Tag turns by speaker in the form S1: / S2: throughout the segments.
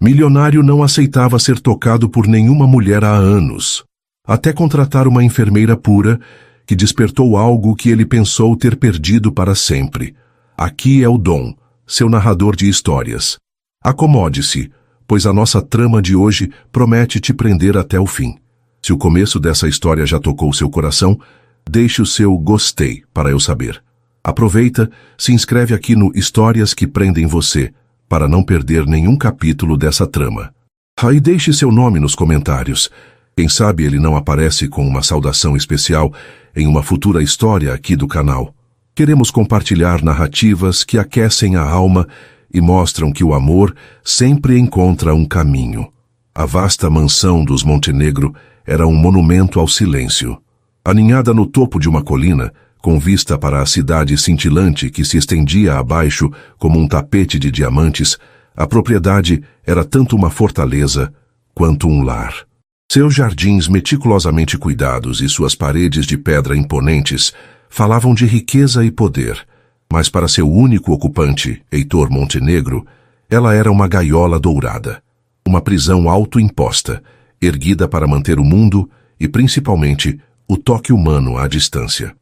S1: Milionário não aceitava ser tocado por nenhuma mulher há anos, até contratar uma enfermeira pura que despertou algo que ele pensou ter perdido para sempre. Aqui é o Dom, seu narrador de histórias. Acomode-se, pois a nossa trama de hoje promete te prender até o fim. Se o começo dessa história já tocou seu coração, deixe o seu gostei para eu saber. Aproveita, se inscreve aqui no Histórias que Prendem Você, para não perder nenhum capítulo dessa trama. E deixe seu nome nos comentários. Quem sabe ele não aparece com uma saudação especial em uma futura história aqui do canal. Queremos compartilhar narrativas que aquecem a alma e mostram que o amor sempre encontra um caminho. A vasta mansão dos Montenegro era um monumento ao silêncio. Aninhada no topo de uma colina, com vista para a cidade cintilante que se estendia abaixo como um tapete de diamantes, a propriedade era tanto uma fortaleza quanto um lar. Seus jardins meticulosamente cuidados e suas paredes de pedra imponentes falavam de riqueza e poder, mas para seu único ocupante, Heitor Montenegro, ela era uma gaiola dourada, uma prisão autoimposta, erguida para manter o mundo e, principalmente, o toque humano à distância.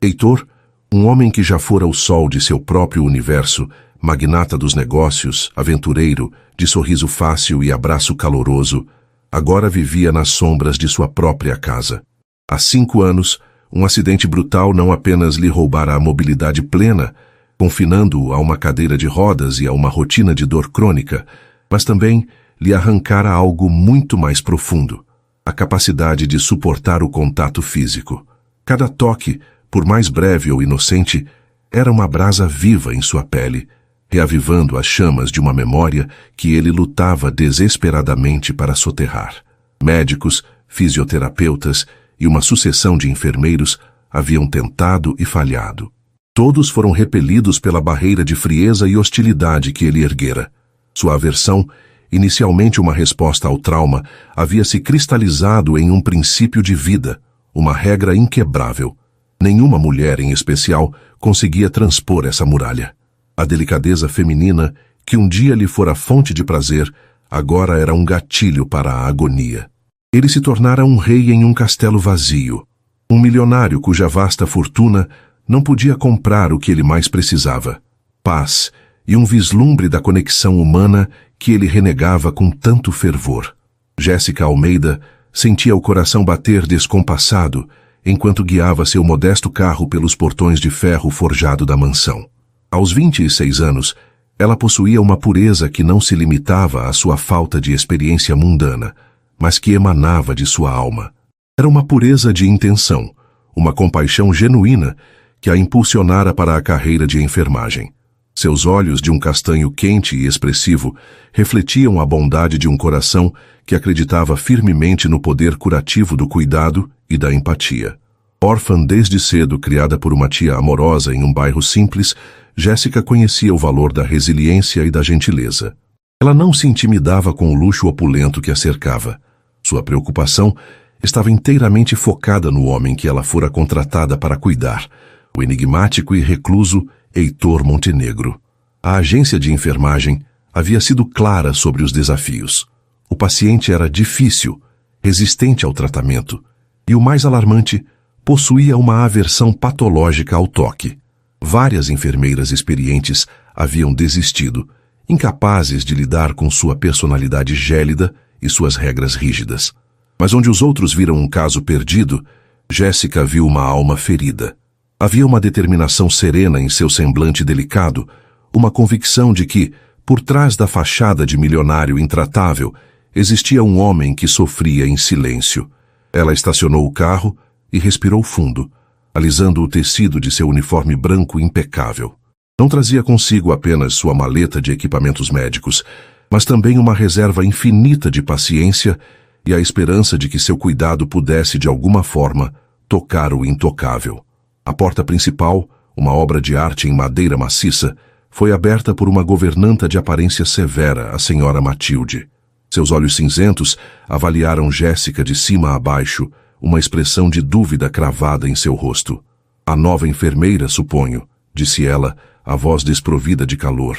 S1: Heitor, um homem que já fora o sol de seu próprio universo, magnata dos negócios, aventureiro, de sorriso fácil e abraço caloroso, agora vivia nas sombras de sua própria casa. Há 5 anos, um acidente brutal não apenas lhe roubara a mobilidade plena, confinando-o a uma cadeira de rodas e a uma rotina de dor crônica, mas também lhe arrancara algo muito mais profundo, a capacidade de suportar o contato físico. Cada toque, por mais breve ou inocente, era uma brasa viva em sua pele, reavivando as chamas de uma memória que ele lutava desesperadamente para soterrar. Médicos, fisioterapeutas e uma sucessão de enfermeiros haviam tentado e falhado. Todos foram repelidos pela barreira de frieza e hostilidade que ele erguera. Sua aversão, inicialmente uma resposta ao trauma, havia se cristalizado em um princípio de vida, uma regra inquebrável. Nenhuma mulher, em especial, conseguia transpor essa muralha. A delicadeza feminina, que um dia lhe fora fonte de prazer, agora era um gatilho para a agonia. Ele se tornara um rei em um castelo vazio, um milionário cuja vasta fortuna não podia comprar o que ele mais precisava: paz e um vislumbre da conexão humana que ele renegava com tanto fervor. Jéssica Almeida sentia o coração bater descompassado enquanto guiava seu modesto carro pelos portões de ferro forjado da mansão. Aos 26 anos, ela possuía uma pureza que não se limitava à sua falta de experiência mundana, mas que emanava de sua alma. Era uma pureza de intenção, uma compaixão genuína que a impulsionara para a carreira de enfermagem. Seus olhos, de um castanho quente e expressivo, refletiam a bondade de um coração que acreditava firmemente no poder curativo do cuidado e da empatia. Órfã desde cedo, criada por uma tia amorosa em um bairro simples, Jéssica conhecia o valor da resiliência e da gentileza. Ela não se intimidava com o luxo opulento que a cercava. Sua preocupação estava inteiramente focada no homem que ela fora contratada para cuidar, o enigmático e recluso Heitor Montenegro. A agência de enfermagem havia sido clara sobre os desafios. O paciente era difícil, resistente ao tratamento, e o mais alarmante, possuía uma aversão patológica ao toque. Várias enfermeiras experientes haviam desistido, incapazes de lidar com sua personalidade gélida e suas regras rígidas. Mas onde os outros viram um caso perdido, Jéssica viu uma alma ferida. Havia uma determinação serena em seu semblante delicado, uma convicção de que, por trás da fachada de milionário intratável, existia um homem que sofria em silêncio. Ela estacionou o carro e respirou fundo, alisando o tecido de seu uniforme branco impecável. Não trazia consigo apenas sua maleta de equipamentos médicos, mas também uma reserva infinita de paciência e a esperança de que seu cuidado pudesse, de alguma forma, tocar o intocável. A porta principal, uma obra de arte em madeira maciça, foi aberta por uma governanta de aparência severa, a senhora Matilde. Seus olhos cinzentos avaliaram Jéssica de cima a baixo, uma expressão de dúvida cravada em seu rosto. A nova enfermeira, suponho, disse ela, a voz desprovida de calor.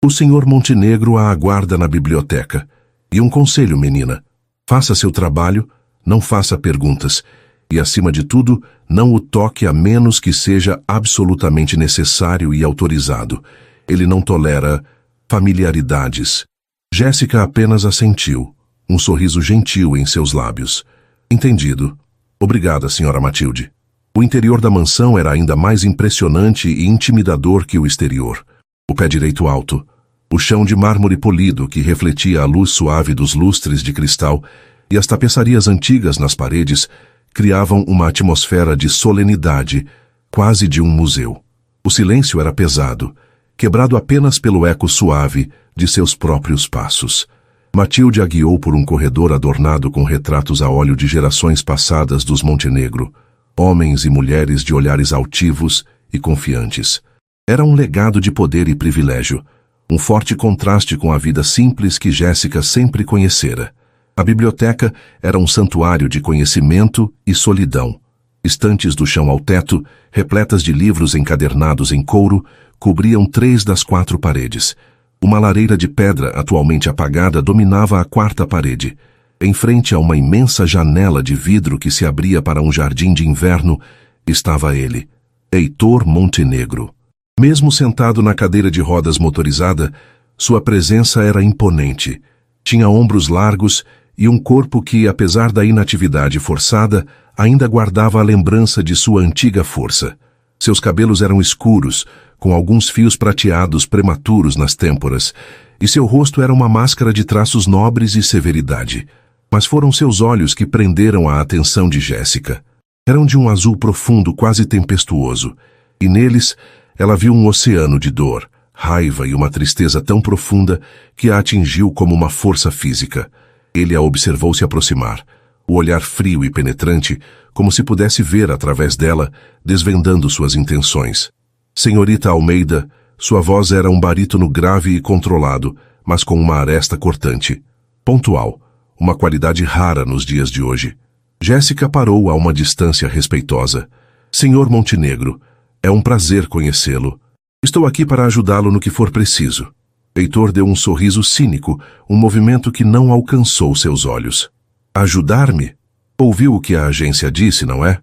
S1: O senhor Montenegro a aguarda na biblioteca. E um conselho, menina. Faça seu trabalho, não faça perguntas. E, acima de tudo, não o toque a menos que seja absolutamente necessário e autorizado. Ele não tolera familiaridades. Jéssica apenas assentiu, um sorriso gentil em seus lábios. Entendido. Obrigada, senhora Matilde. O interior da mansão era ainda mais impressionante e intimidador que o exterior. O pé direito alto, o chão de mármore polido que refletia a luz suave dos lustres de cristal e as tapeçarias antigas nas paredes criavam uma atmosfera de solenidade, quase de um museu. O silêncio era pesado, quebrado apenas pelo eco suave de seus próprios passos. Matilde a guiou por um corredor adornado com retratos a óleo de gerações passadas dos Montenegro, homens e mulheres de olhares altivos e confiantes. Era um legado de poder e privilégio, um forte contraste com a vida simples que Jéssica sempre conhecera. A biblioteca era um santuário de conhecimento e solidão. Estantes do chão ao teto, repletas de livros encadernados em couro, cobriam 3 das 4 paredes. Uma lareira de pedra atualmente apagada dominava a 4ª parede. Em frente a uma imensa janela de vidro que se abria para um jardim de inverno, estava ele, Heitor Montenegro. Mesmo sentado na cadeira de rodas motorizada, sua presença era imponente. Tinha ombros largos e um corpo que, apesar da inatividade forçada, ainda guardava a lembrança de sua antiga força. Seus cabelos eram escuros, com alguns fios prateados prematuros nas têmporas, e seu rosto era uma máscara de traços nobres e severidade. Mas foram seus olhos que prenderam a atenção de Jéssica. Eram de um azul profundo, quase tempestuoso, e neles ela viu um oceano de dor, raiva e uma tristeza tão profunda que a atingiu como uma força física. Ele a observou se aproximar, o olhar frio e penetrante, como se pudesse ver através dela, desvendando suas intenções. Senhorita Almeida, sua voz era um barítono grave e controlado, mas com uma aresta cortante. Pontual, uma qualidade rara nos dias de hoje. Jéssica parou a uma distância respeitosa. Senhor Montenegro, é um prazer conhecê-lo. Estou aqui para ajudá-lo no que for preciso. Heitor deu um sorriso cínico, um movimento que não alcançou seus olhos. Ajudar-me? Ouviu o que a agência disse, não é?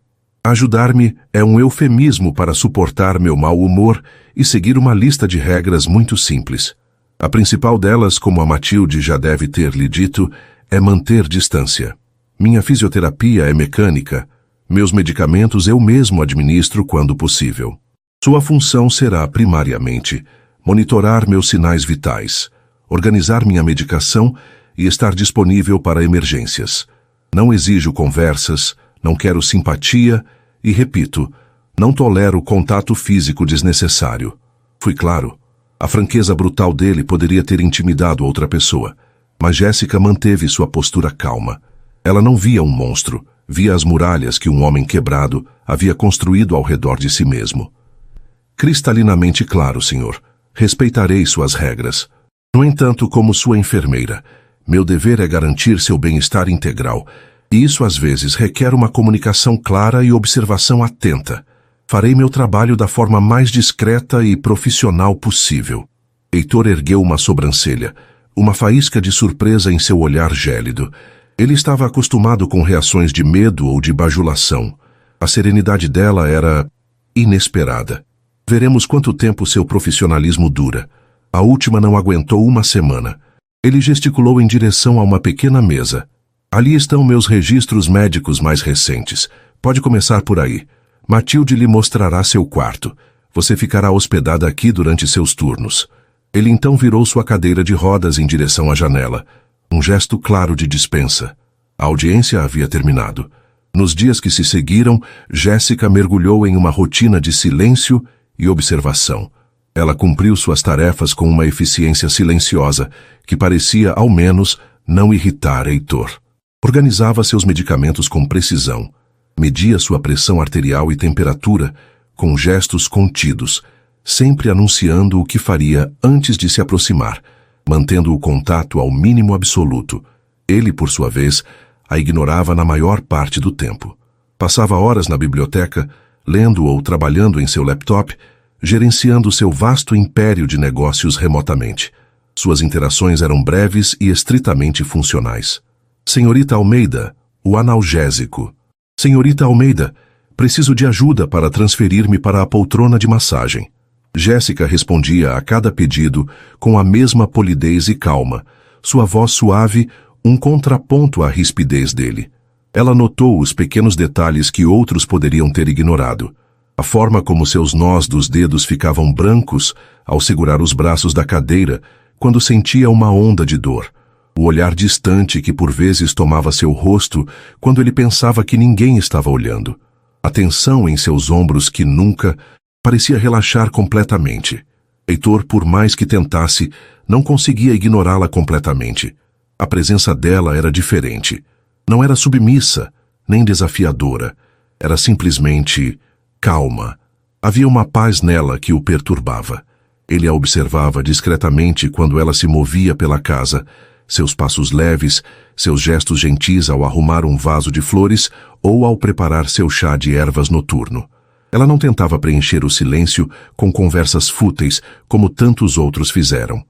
S1: Ajudar-me é um eufemismo para suportar meu mau humor e seguir uma lista de regras muito simples. A principal delas, como a Matilde já deve ter lhe dito, é manter distância. Minha fisioterapia é mecânica. Meus medicamentos eu mesmo administro quando possível. Sua função será, primariamente, monitorar meus sinais vitais, organizar minha medicação e estar disponível para emergências. Não exijo conversas, não quero simpatia e, repito, não tolero contato físico desnecessário. Fui claro. A franqueza brutal dele poderia ter intimidado outra pessoa, mas Jéssica manteve sua postura calma. Ela não via um monstro, via as muralhas que um homem quebrado havia construído ao redor de si mesmo. Cristalinamente claro, senhor. Respeitarei suas regras. No entanto, como sua enfermeira, meu dever é garantir seu bem-estar integral, e isso às vezes requer uma comunicação clara e observação atenta. Farei meu trabalho da forma mais discreta e profissional possível. Heitor ergueu uma sobrancelha, uma faísca de surpresa em seu olhar gélido. Ele estava acostumado com reações de medo ou de bajulação. A serenidade dela era inesperada. Veremos quanto tempo seu profissionalismo dura. A última não aguentou uma semana. Ele gesticulou em direção a uma pequena mesa. Ali estão meus registros médicos mais recentes. Pode começar por aí. Matilde lhe mostrará seu quarto. Você ficará hospedada aqui durante seus turnos. Ele então virou sua cadeira de rodas em direção à janela. Um gesto claro de dispensa. A audiência havia terminado. Nos dias que se seguiram, Jéssica mergulhou em uma rotina de silêncio e observação. Ela cumpriu suas tarefas com uma eficiência silenciosa, que parecia, ao menos, não irritar Heitor. Organizava seus medicamentos com precisão. Media sua pressão arterial e temperatura, com gestos contidos, sempre anunciando o que faria antes de se aproximar, mantendo o contato ao mínimo absoluto. Ele, por sua vez, a ignorava na maior parte do tempo. Passava horas na biblioteca, lendo ou trabalhando em seu laptop, gerenciando seu vasto império de negócios remotamente. Suas interações eram breves e estritamente funcionais. Senhorita Almeida, o analgésico. Senhorita Almeida, preciso de ajuda para transferir-me para a poltrona de massagem. Jéssica respondia a cada pedido com a mesma polidez e calma, sua voz suave, um contraponto à rispidez dele. Ela notou os pequenos detalhes que outros poderiam ter ignorado. A forma como seus nós dos dedos ficavam brancos ao segurar os braços da cadeira quando sentia uma onda de dor. O olhar distante que por vezes tomava seu rosto quando ele pensava que ninguém estava olhando. A tensão em seus ombros que nunca parecia relaxar completamente. Heitor, por mais que tentasse, não conseguia ignorá-la completamente. A presença dela era diferente. Não era submissa, nem desafiadora. Era simplesmente calma. Havia uma paz nela que o perturbava. Ele a observava discretamente quando ela se movia pela casa, seus passos leves, seus gestos gentis ao arrumar um vaso de flores ou ao preparar seu chá de ervas noturno. Ela não tentava preencher o silêncio com conversas fúteis como tantos outros fizeram.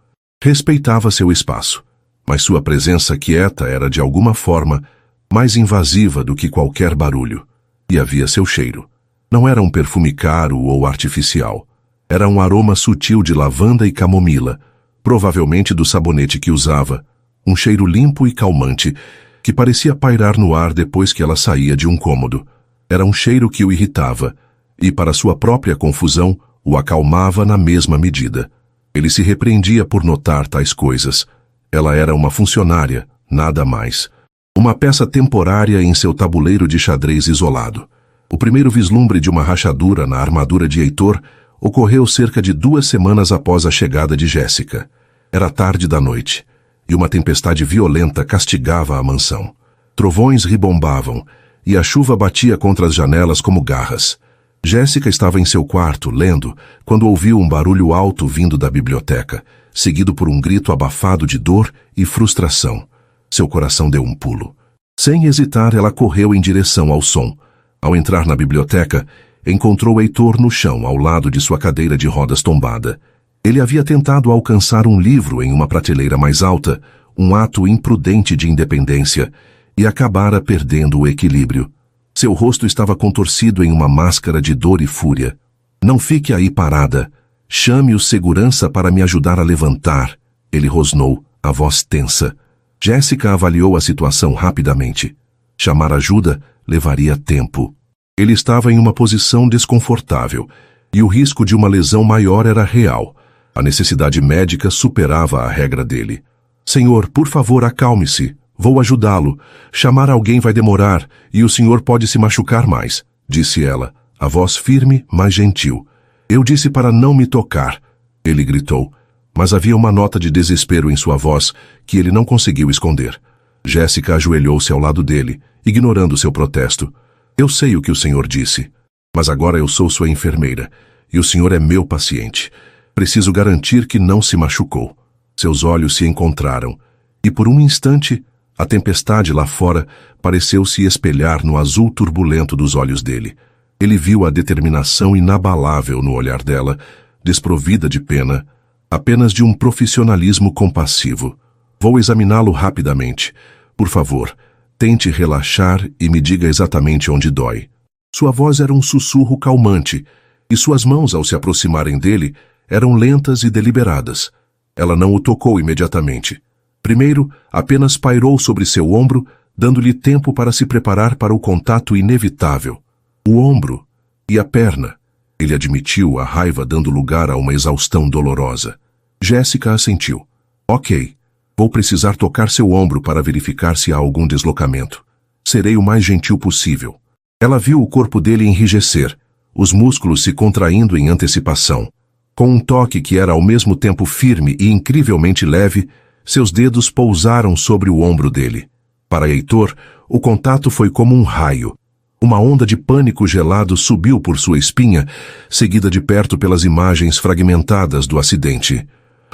S1: Respeitava seu espaço, mas sua presença quieta era de alguma forma mais invasiva do que qualquer barulho. E havia seu cheiro. Não era um perfume caro ou artificial. Era um aroma sutil de lavanda e camomila, provavelmente do sabonete que usava, um cheiro limpo e calmante, que parecia pairar no ar depois que ela saía de um cômodo. Era um cheiro que o irritava, e para sua própria confusão, o acalmava na mesma medida. Ele se repreendia por notar tais coisas. Ela era uma funcionária, nada mais. Uma peça temporária em seu tabuleiro de xadrez isolado. O primeiro vislumbre de uma rachadura na armadura de Heitor ocorreu cerca de 2 semanas após a chegada de Jéssica. Era tarde da noite, e uma tempestade violenta castigava a mansão. Trovões ribombavam, e a chuva batia contra as janelas como garras. Jéssica estava em seu quarto, lendo, quando ouviu um barulho alto vindo da biblioteca, seguido por um grito abafado de dor e frustração. Seu coração deu um pulo. Sem hesitar, ela correu em direção ao som. Ao entrar na biblioteca, encontrou Heitor no chão, ao lado de sua cadeira de rodas tombada. Ele havia tentado alcançar um livro em uma prateleira mais alta, um ato imprudente de independência, e acabara perdendo o equilíbrio. Seu rosto estava contorcido em uma máscara de dor e fúria. Não fique aí parada. Chame o segurança para me ajudar a levantar, ele rosnou, a voz tensa. Jéssica avaliou a situação rapidamente. Chamar ajuda levaria tempo. Ele estava em uma posição desconfortável, e o risco de uma lesão maior era real. A necessidade médica superava a regra dele. Senhor, por favor, acalme-se. Vou ajudá-lo. Chamar alguém vai demorar, e o senhor pode se machucar mais, disse ela, a voz firme, mas gentil. Eu disse para não me tocar, ele gritou, mas havia uma nota de desespero em sua voz que ele não conseguiu esconder. Jéssica ajoelhou-se ao lado dele, ignorando seu protesto. Eu sei o que o senhor disse, mas agora eu sou sua enfermeira, e o senhor é meu paciente. Preciso garantir que não se machucou. Seus olhos se encontraram, e por um instante, a tempestade lá fora pareceu se espelhar no azul turbulento dos olhos dele. Ele viu a determinação inabalável no olhar dela, desprovida de pena, apenas de um profissionalismo compassivo. Vou examiná-lo rapidamente. Por favor, tente relaxar e me diga exatamente onde dói. Sua voz era um sussurro calmante, e suas mãos, ao se aproximarem dele, eram lentas e deliberadas. Ela não o tocou imediatamente. Primeiro, apenas pairou sobre seu ombro, dando-lhe tempo para se preparar para o contato inevitável. O ombro e a perna. Ele admitiu, a raiva dando lugar a uma exaustão dolorosa. Jéssica assentiu. Ok, vou precisar tocar seu ombro para verificar se há algum deslocamento. Serei o mais gentil possível. Ela viu o corpo dele enrijecer, os músculos se contraindo em antecipação. Com um toque que era ao mesmo tempo firme e incrivelmente leve, seus dedos pousaram sobre o ombro dele. Para Heitor, o contato foi como um raio. Uma onda de pânico gelado subiu por sua espinha, seguida de perto pelas imagens fragmentadas do acidente.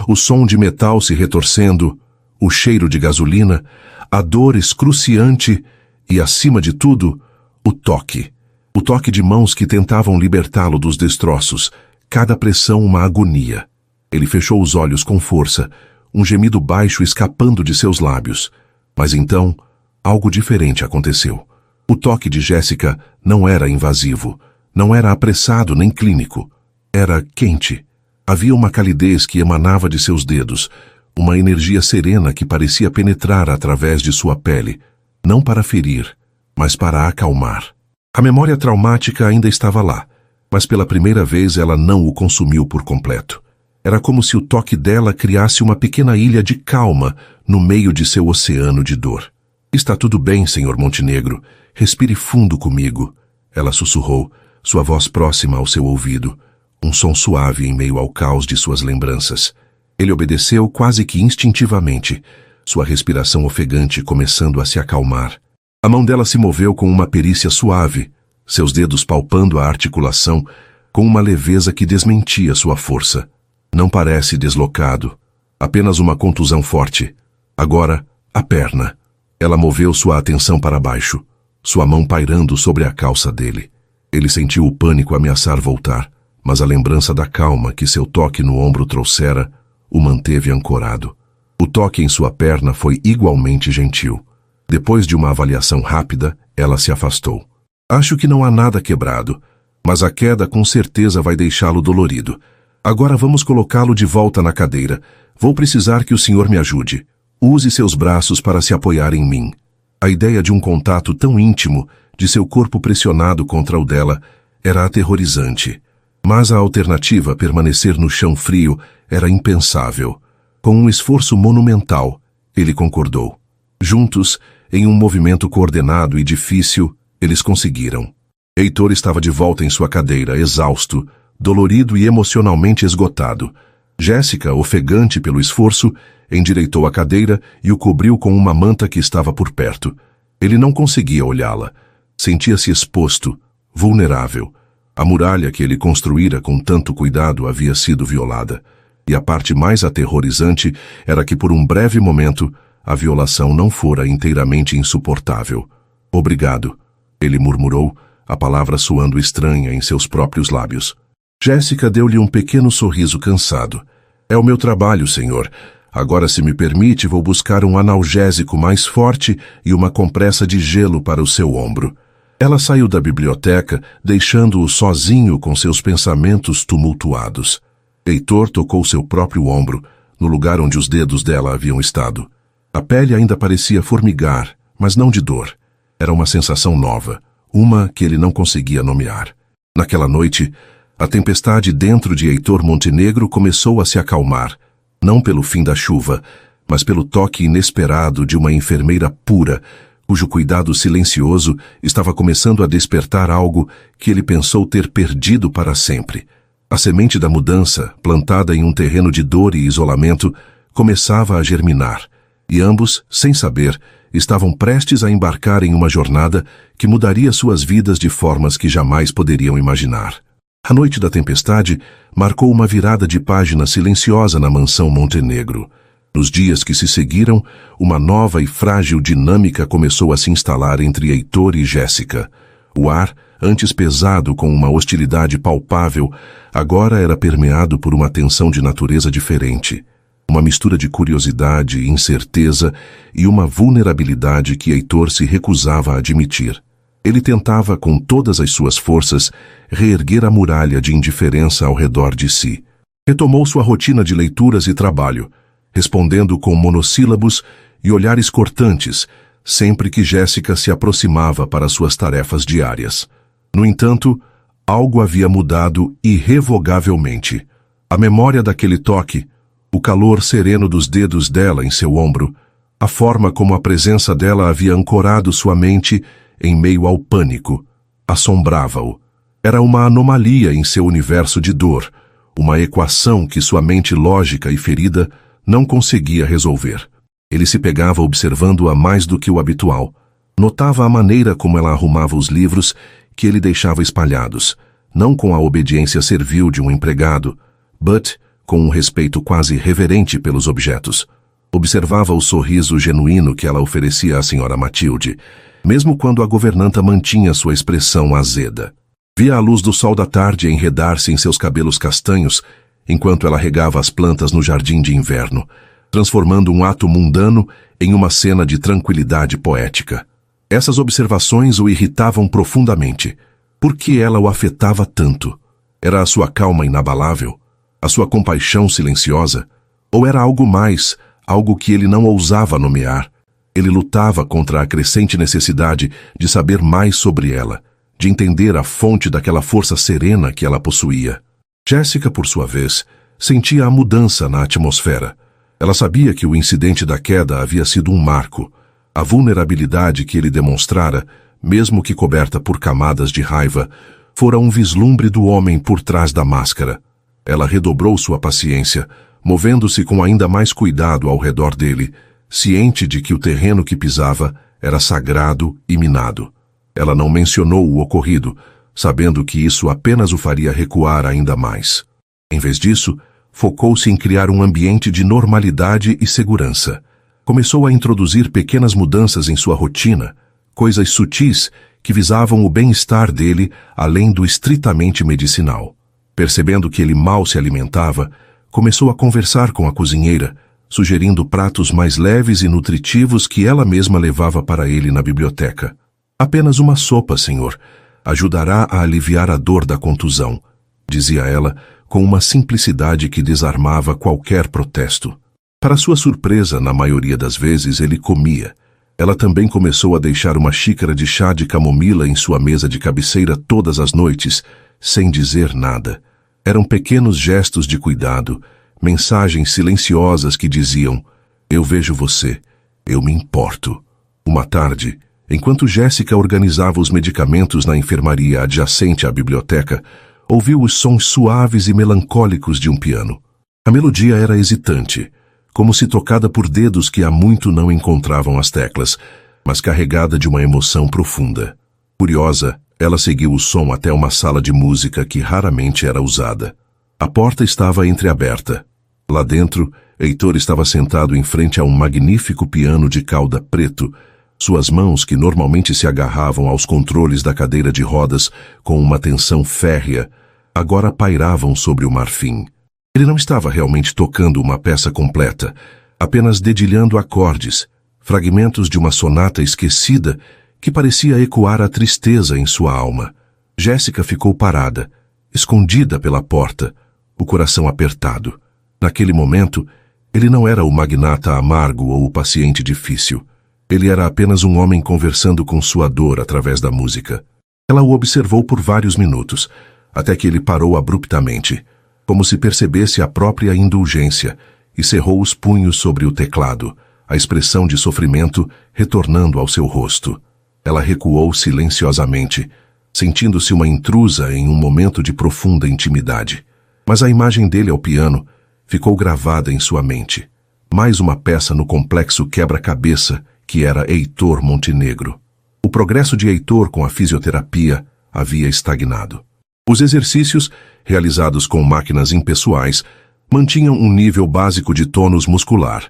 S1: O som de metal se retorcendo, o cheiro de gasolina, a dor excruciante e, acima de tudo, o toque. O toque de mãos que tentavam libertá-lo dos destroços, cada pressão uma agonia. Ele fechou os olhos com força, um gemido baixo escapando de seus lábios. Mas então, algo diferente aconteceu. O toque de Jéssica não era invasivo, não era apressado nem clínico. Era quente. Havia uma calidez que emanava de seus dedos, uma energia serena que parecia penetrar através de sua pele, não para ferir, mas para acalmar. A memória traumática ainda estava lá, mas pela primeira vez ela não o consumiu por completo. Era como se o toque dela criasse uma pequena ilha de calma no meio de seu oceano de dor. Está tudo bem, Sr. Montenegro. Respire fundo comigo. Ela sussurrou, sua voz próxima ao seu ouvido, um som suave em meio ao caos de suas lembranças. Ele obedeceu quase que instintivamente, sua respiração ofegante começando a se acalmar. A mão dela se moveu com uma perícia suave, seus dedos palpando a articulação com uma leveza que desmentia sua força. Não parece deslocado, apenas uma contusão forte. Agora, a perna. Ela moveu sua atenção para baixo, sua mão pairando sobre a calça dele. Ele sentiu o pânico ameaçar voltar, mas a lembrança da calma que seu toque no ombro trouxera o manteve ancorado. O toque em sua perna foi igualmente gentil. Depois de uma avaliação rápida, ela se afastou. Acho que não há nada quebrado, mas a queda com certeza vai deixá-lo dolorido. Agora vamos colocá-lo de volta na cadeira. Vou precisar que o senhor me ajude. Use seus braços para se apoiar em mim. A ideia de um contato tão íntimo, de seu corpo pressionado contra o dela, era aterrorizante. Mas a alternativa, permanecer no chão frio, era impensável. Com um esforço monumental, ele concordou. Juntos, em um movimento coordenado e difícil, eles conseguiram. Heitor estava de volta em sua cadeira, exausto, dolorido e emocionalmente esgotado. Jéssica, ofegante pelo esforço, endireitou a cadeira e o cobriu com uma manta que estava por perto. Ele não conseguia olhá-la. Sentia-se exposto, vulnerável. A muralha que ele construíra com tanto cuidado havia sido violada. E a parte mais aterrorizante era que, por um breve momento, a violação não fora inteiramente insuportável. Obrigado, ele murmurou, a palavra soando estranha em seus próprios lábios. Jéssica deu-lhe um pequeno sorriso cansado. É o meu trabalho, senhor. Agora, se me permite, vou buscar um analgésico mais forte e uma compressa de gelo para o seu ombro. Ela saiu da biblioteca, deixando-o sozinho com seus pensamentos tumultuados. Heitor tocou seu próprio ombro, no lugar onde os dedos dela haviam estado. A pele ainda parecia formigar, mas não de dor. Era uma sensação nova, uma que ele não conseguia nomear. Naquela noite, a tempestade dentro de Heitor Montenegro começou a se acalmar, não pelo fim da chuva, mas pelo toque inesperado de uma enfermeira pura, cujo cuidado silencioso estava começando a despertar algo que ele pensou ter perdido para sempre. A semente da mudança, plantada em um terreno de dor e isolamento, começava a germinar, e ambos, sem saber, estavam prestes a embarcar em uma jornada que mudaria suas vidas de formas que jamais poderiam imaginar. A noite da tempestade marcou uma virada de página silenciosa na mansão Montenegro. Nos dias que se seguiram, uma nova e frágil dinâmica começou a se instalar entre Heitor e Jéssica. O ar, antes pesado com uma hostilidade palpável, agora era permeado por uma tensão de natureza diferente. Uma mistura de curiosidade, incerteza e uma vulnerabilidade que Heitor se recusava a admitir. Ele tentava, com todas as suas forças, reerguer a muralha de indiferença ao redor de si. Retomou sua rotina de leituras e trabalho, respondendo com monossílabos e olhares cortantes, sempre que Jéssica se aproximava para suas tarefas diárias. No entanto, algo havia mudado irrevogavelmente. A memória daquele toque, o calor sereno dos dedos dela em seu ombro, a forma como a presença dela havia ancorado sua mente em meio ao pânico, assombrava-o. Era uma anomalia em seu universo de dor, uma equação que sua mente lógica e ferida não conseguia resolver. Ele se pegava observando-a mais do que o habitual. Notava a maneira como ela arrumava os livros que ele deixava espalhados, não com a obediência servil de um empregado, but com um respeito quase reverente pelos objetos. Observava o sorriso genuíno que ela oferecia à senhora Matilde, mesmo quando a governanta mantinha sua expressão azeda. Via a luz do sol da tarde enredar-se em seus cabelos castanhos, enquanto ela regava as plantas no jardim de inverno. transformando um ato mundano em uma cena de tranquilidade poética. Essas observações o irritavam profundamente. Por que ela o afetava tanto? Era a sua calma inabalável? A sua compaixão silenciosa? Ou era algo mais, algo que ele não ousava nomear? Ele lutava contra a crescente necessidade de saber mais sobre ela, de entender a fonte daquela força serena que ela possuía. Jéssica, por sua vez, sentia a mudança na atmosfera. Ela sabia que o incidente da queda havia sido um marco. A vulnerabilidade que ele demonstrara, mesmo que coberta por camadas de raiva, fora um vislumbre do homem por trás da máscara. Ela redobrou sua paciência, movendo-se com ainda mais cuidado ao redor dele, ciente de que o terreno que pisava era sagrado e minado. Ela não mencionou o ocorrido, sabendo que isso apenas o faria recuar ainda mais. Em vez disso, focou-se em criar um ambiente de normalidade e segurança. Começou a introduzir pequenas mudanças em sua rotina, coisas sutis que visavam o bem-estar dele além do estritamente medicinal. Percebendo que ele mal se alimentava, começou a conversar com a cozinheira, sugerindo pratos mais leves e nutritivos que ela mesma levava para ele na biblioteca. Apenas uma sopa, senhor, ajudará a aliviar a dor da contusão, dizia ela, com uma simplicidade que desarmava qualquer protesto. Para sua surpresa, na maioria das vezes ele comia. Ela também começou a deixar uma xícara de chá de camomila em sua mesa de cabeceira todas as noites, sem dizer nada. Eram pequenos gestos de cuidado, mensagens silenciosas que diziam: "Eu vejo você, eu me importo." Uma tarde, enquanto Jéssica organizava os medicamentos na enfermaria adjacente à biblioteca, ouviu os sons suaves e melancólicos de um piano. A melodia era hesitante, como se tocada por dedos que há muito não encontravam as teclas, mas carregada de uma emoção profunda. Curiosa, ela seguiu o som até uma sala de música que raramente era usada. A porta estava entreaberta. Lá dentro, Heitor estava sentado em frente a um magnífico piano de cauda preto. Suas mãos, que normalmente se agarravam aos controles da cadeira de rodas com uma tensão férrea, agora pairavam sobre o marfim. Ele não estava realmente tocando uma peça completa, apenas dedilhando acordes, fragmentos de uma sonata esquecida que parecia ecoar a tristeza em sua alma. Jéssica ficou parada, escondida pela porta, o coração apertado. Naquele momento, ele não era o magnata amargo ou o paciente difícil. Ele era apenas um homem conversando com sua dor através da música. Ela o observou por vários minutos, até que ele parou abruptamente, como se percebesse a própria indulgência, e cerrou os punhos sobre o teclado, a expressão de sofrimento retornando ao seu rosto. Ela recuou silenciosamente, sentindo-se uma intrusa em um momento de profunda intimidade. Mas a imagem dele ao piano ficou gravada em sua mente. Mais uma peça no complexo quebra-cabeça que era Heitor Montenegro. O progresso de Heitor com a fisioterapia havia estagnado. Os exercícios, realizados com máquinas impessoais, mantinham um nível básico de tônus muscular,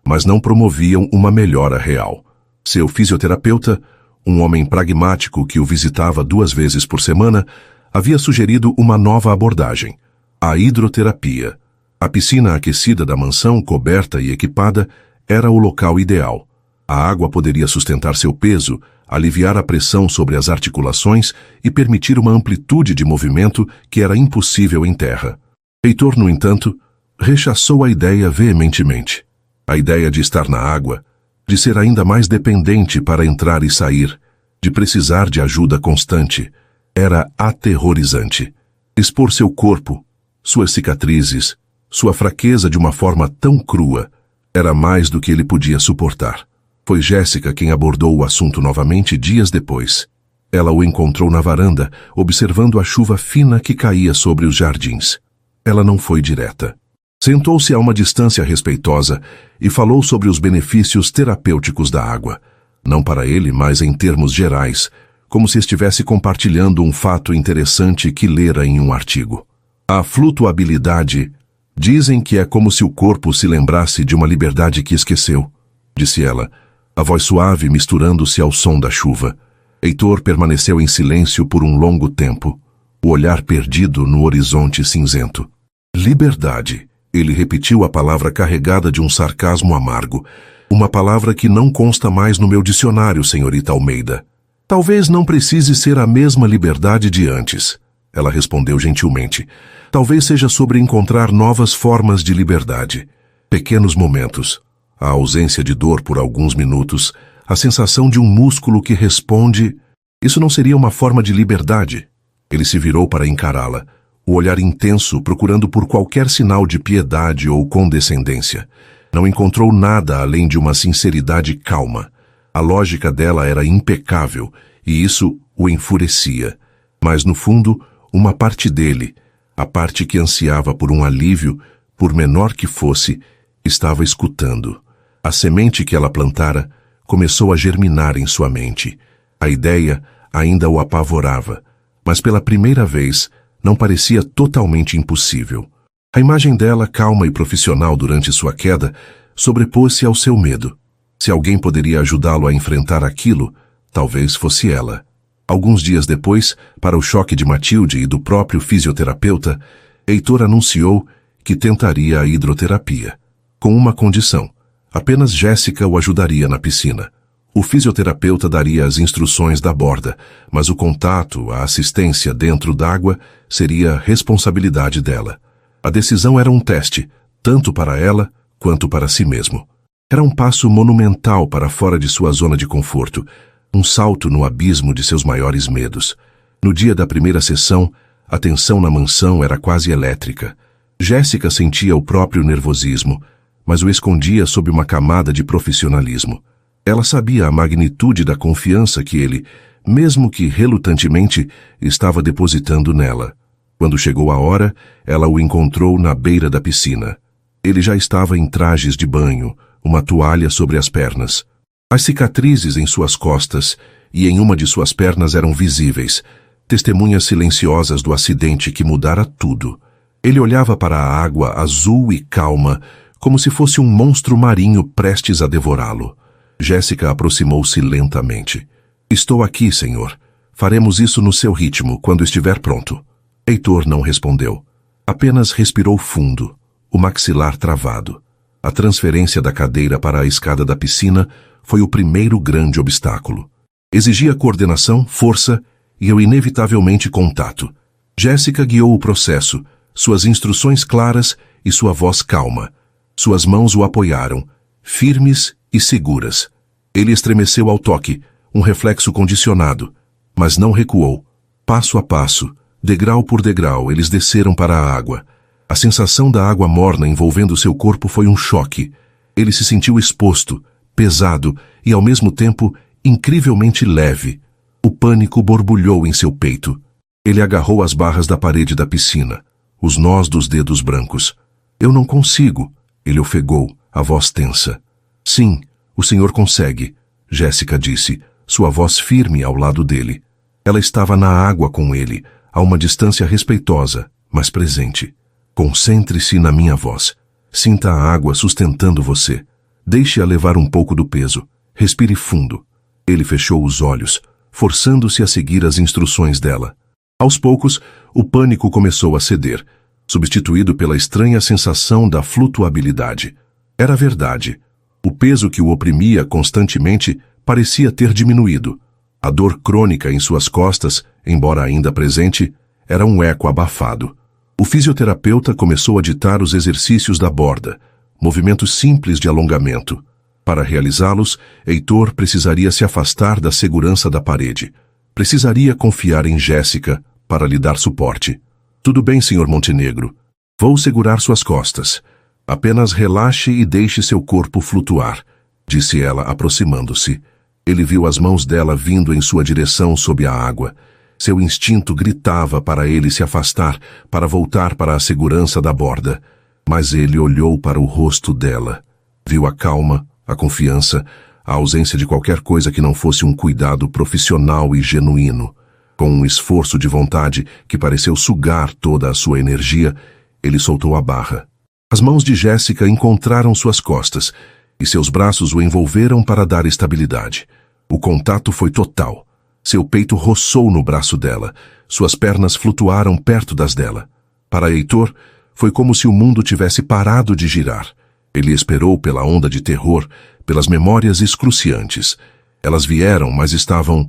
S1: mas não promoviam uma melhora real. Seu fisioterapeuta, um homem pragmático que o visitava 2 vezes por semana, havia sugerido uma nova abordagem: a hidroterapia. A piscina aquecida da mansão, coberta e equipada, era o local ideal. A água poderia sustentar seu peso, aliviar a pressão sobre as articulações e permitir uma amplitude de movimento que era impossível em terra. Heitor, no entanto, rechaçou a ideia veementemente. A ideia de estar na água, de ser ainda mais dependente para entrar e sair, de precisar de ajuda constante, era aterrorizante. Expor seu corpo, suas cicatrizes, sua fraqueza de uma forma tão crua, era mais do que ele podia suportar. Foi Jéssica quem abordou o assunto novamente dias depois. Ela o encontrou na varanda, observando a chuva fina que caía sobre os jardins. Ela não foi direta. Sentou-se a uma distância respeitosa e falou sobre os benefícios terapêuticos da água, não para ele, mas em termos gerais, como se estivesse compartilhando um fato interessante que lera em um artigo. A flutuabilidade, dizem que é como se o corpo se lembrasse de uma liberdade que esqueceu, disse ela, a voz suave misturando-se ao som da chuva. Heitor permaneceu em silêncio por um longo tempo, o olhar perdido no horizonte cinzento. Liberdade, Ele repetiu a palavra carregada de um sarcasmo amargo. Uma palavra que não consta mais no meu dicionário, senhorita Almeida. Talvez não precise ser a mesma liberdade de antes. Ela respondeu gentilmente. Talvez seja sobre encontrar novas formas de liberdade. Pequenos momentos. A ausência de dor por alguns minutos. A sensação de um músculo que responde. Isso não seria uma forma de liberdade? Ele se virou para encará-la. O olhar intenso, procurando por qualquer sinal de piedade ou condescendência. Não encontrou nada além de uma sinceridade calma. A lógica dela era impecável, e isso o enfurecia. Mas, no fundo, uma parte dele, a parte que ansiava por um alívio, por menor que fosse, estava escutando. A semente que ela plantara começou a germinar em sua mente. A ideia ainda o apavorava, mas pela primeira vez não parecia totalmente impossível. A imagem dela, calma e profissional durante sua queda, sobrepôs-se ao seu medo. Se alguém poderia ajudá-lo a enfrentar aquilo, talvez fosse ela. Alguns dias depois, para o choque de Matilde e do próprio fisioterapeuta, Heitor anunciou que tentaria a hidroterapia, com uma condição. Apenas Jéssica o ajudaria na piscina. O fisioterapeuta daria as instruções da borda, mas o contato, a assistência dentro d'água, seria responsabilidade dela. A decisão era um teste, tanto para ela quanto para si mesmo. Era um passo monumental para fora de sua zona de conforto, um salto no abismo de seus maiores medos. No dia da primeira sessão, a tensão na mansão era quase elétrica. Jéssica sentia o próprio nervosismo, mas o escondia sob uma camada de profissionalismo. Ela sabia a magnitude da confiança que ele, mesmo que relutantemente, estava depositando nela. Quando chegou a hora, ela o encontrou na beira da piscina. Ele já estava em trajes de banho, uma toalha sobre as pernas. As cicatrizes em suas costas e em uma de suas pernas eram visíveis, testemunhas silenciosas do acidente que mudara tudo. Ele olhava para a água azul e calma, como se fosse um monstro marinho prestes a devorá-lo. Jéssica aproximou-se lentamente. Estou aqui, senhor. Faremos isso no seu ritmo, quando estiver pronto. Heitor não respondeu. Apenas respirou fundo, o maxilar travado. A transferência da cadeira para a escada da piscina foi o primeiro grande obstáculo. Exigia coordenação, força e o inevitavelmente contato. Jéssica guiou o processo, suas instruções claras e sua voz calma. Suas mãos o apoiaram, firmes e seguras. Ele estremeceu ao toque, um reflexo condicionado, mas não recuou. Passo a passo, degrau por degrau, eles desceram para a água. A sensação da água morna envolvendo seu corpo foi um choque. Ele se sentiu exposto, pesado e, ao mesmo tempo, incrivelmente leve. O pânico borbulhou em seu peito. Ele agarrou as barras da parede da piscina, os nós dos dedos brancos. Eu não consigo, ele ofegou, a voz tensa. Sim, o senhor consegue, Jéssica disse, sua voz firme ao lado dele. Ela estava na água com ele, a uma distância respeitosa, mas presente. Concentre-se na minha voz. Sinta a água sustentando você. Deixe-a levar um pouco do peso. Respire fundo. Ele fechou os olhos, forçando-se a seguir as instruções dela. Aos poucos, o pânico começou a ceder, substituído pela estranha sensação da flutuabilidade. Era verdade. O peso que o oprimia constantemente parecia ter diminuído. A dor crônica em suas costas, embora ainda presente, era um eco abafado. O fisioterapeuta começou a ditar os exercícios da borda, movimentos simples de alongamento. Para realizá-los, Heitor precisaria se afastar da segurança da parede. Precisaria confiar em Jéssica para lhe dar suporte. Tudo bem, Sr. Montenegro. Vou segurar suas costas. Apenas relaxe e deixe seu corpo flutuar, disse ela, aproximando-se. Ele viu as mãos dela vindo em sua direção sob a água. Seu instinto gritava para ele se afastar, para voltar para a segurança da borda. Mas ele olhou para o rosto dela. Viu a calma, a confiança, a ausência de qualquer coisa que não fosse um cuidado profissional e genuíno. Com um esforço de vontade que pareceu sugar toda a sua energia, ele soltou a barra. As mãos de Jéssica encontraram suas costas, e seus braços o envolveram para dar estabilidade. O contato foi total. Seu peito roçou no braço dela. Suas pernas flutuaram perto das dela. Para Heitor, Foi como se o mundo tivesse parado de girar. Ele esperou pela onda de terror, pelas memórias excruciantes. Elas vieram, mas estavam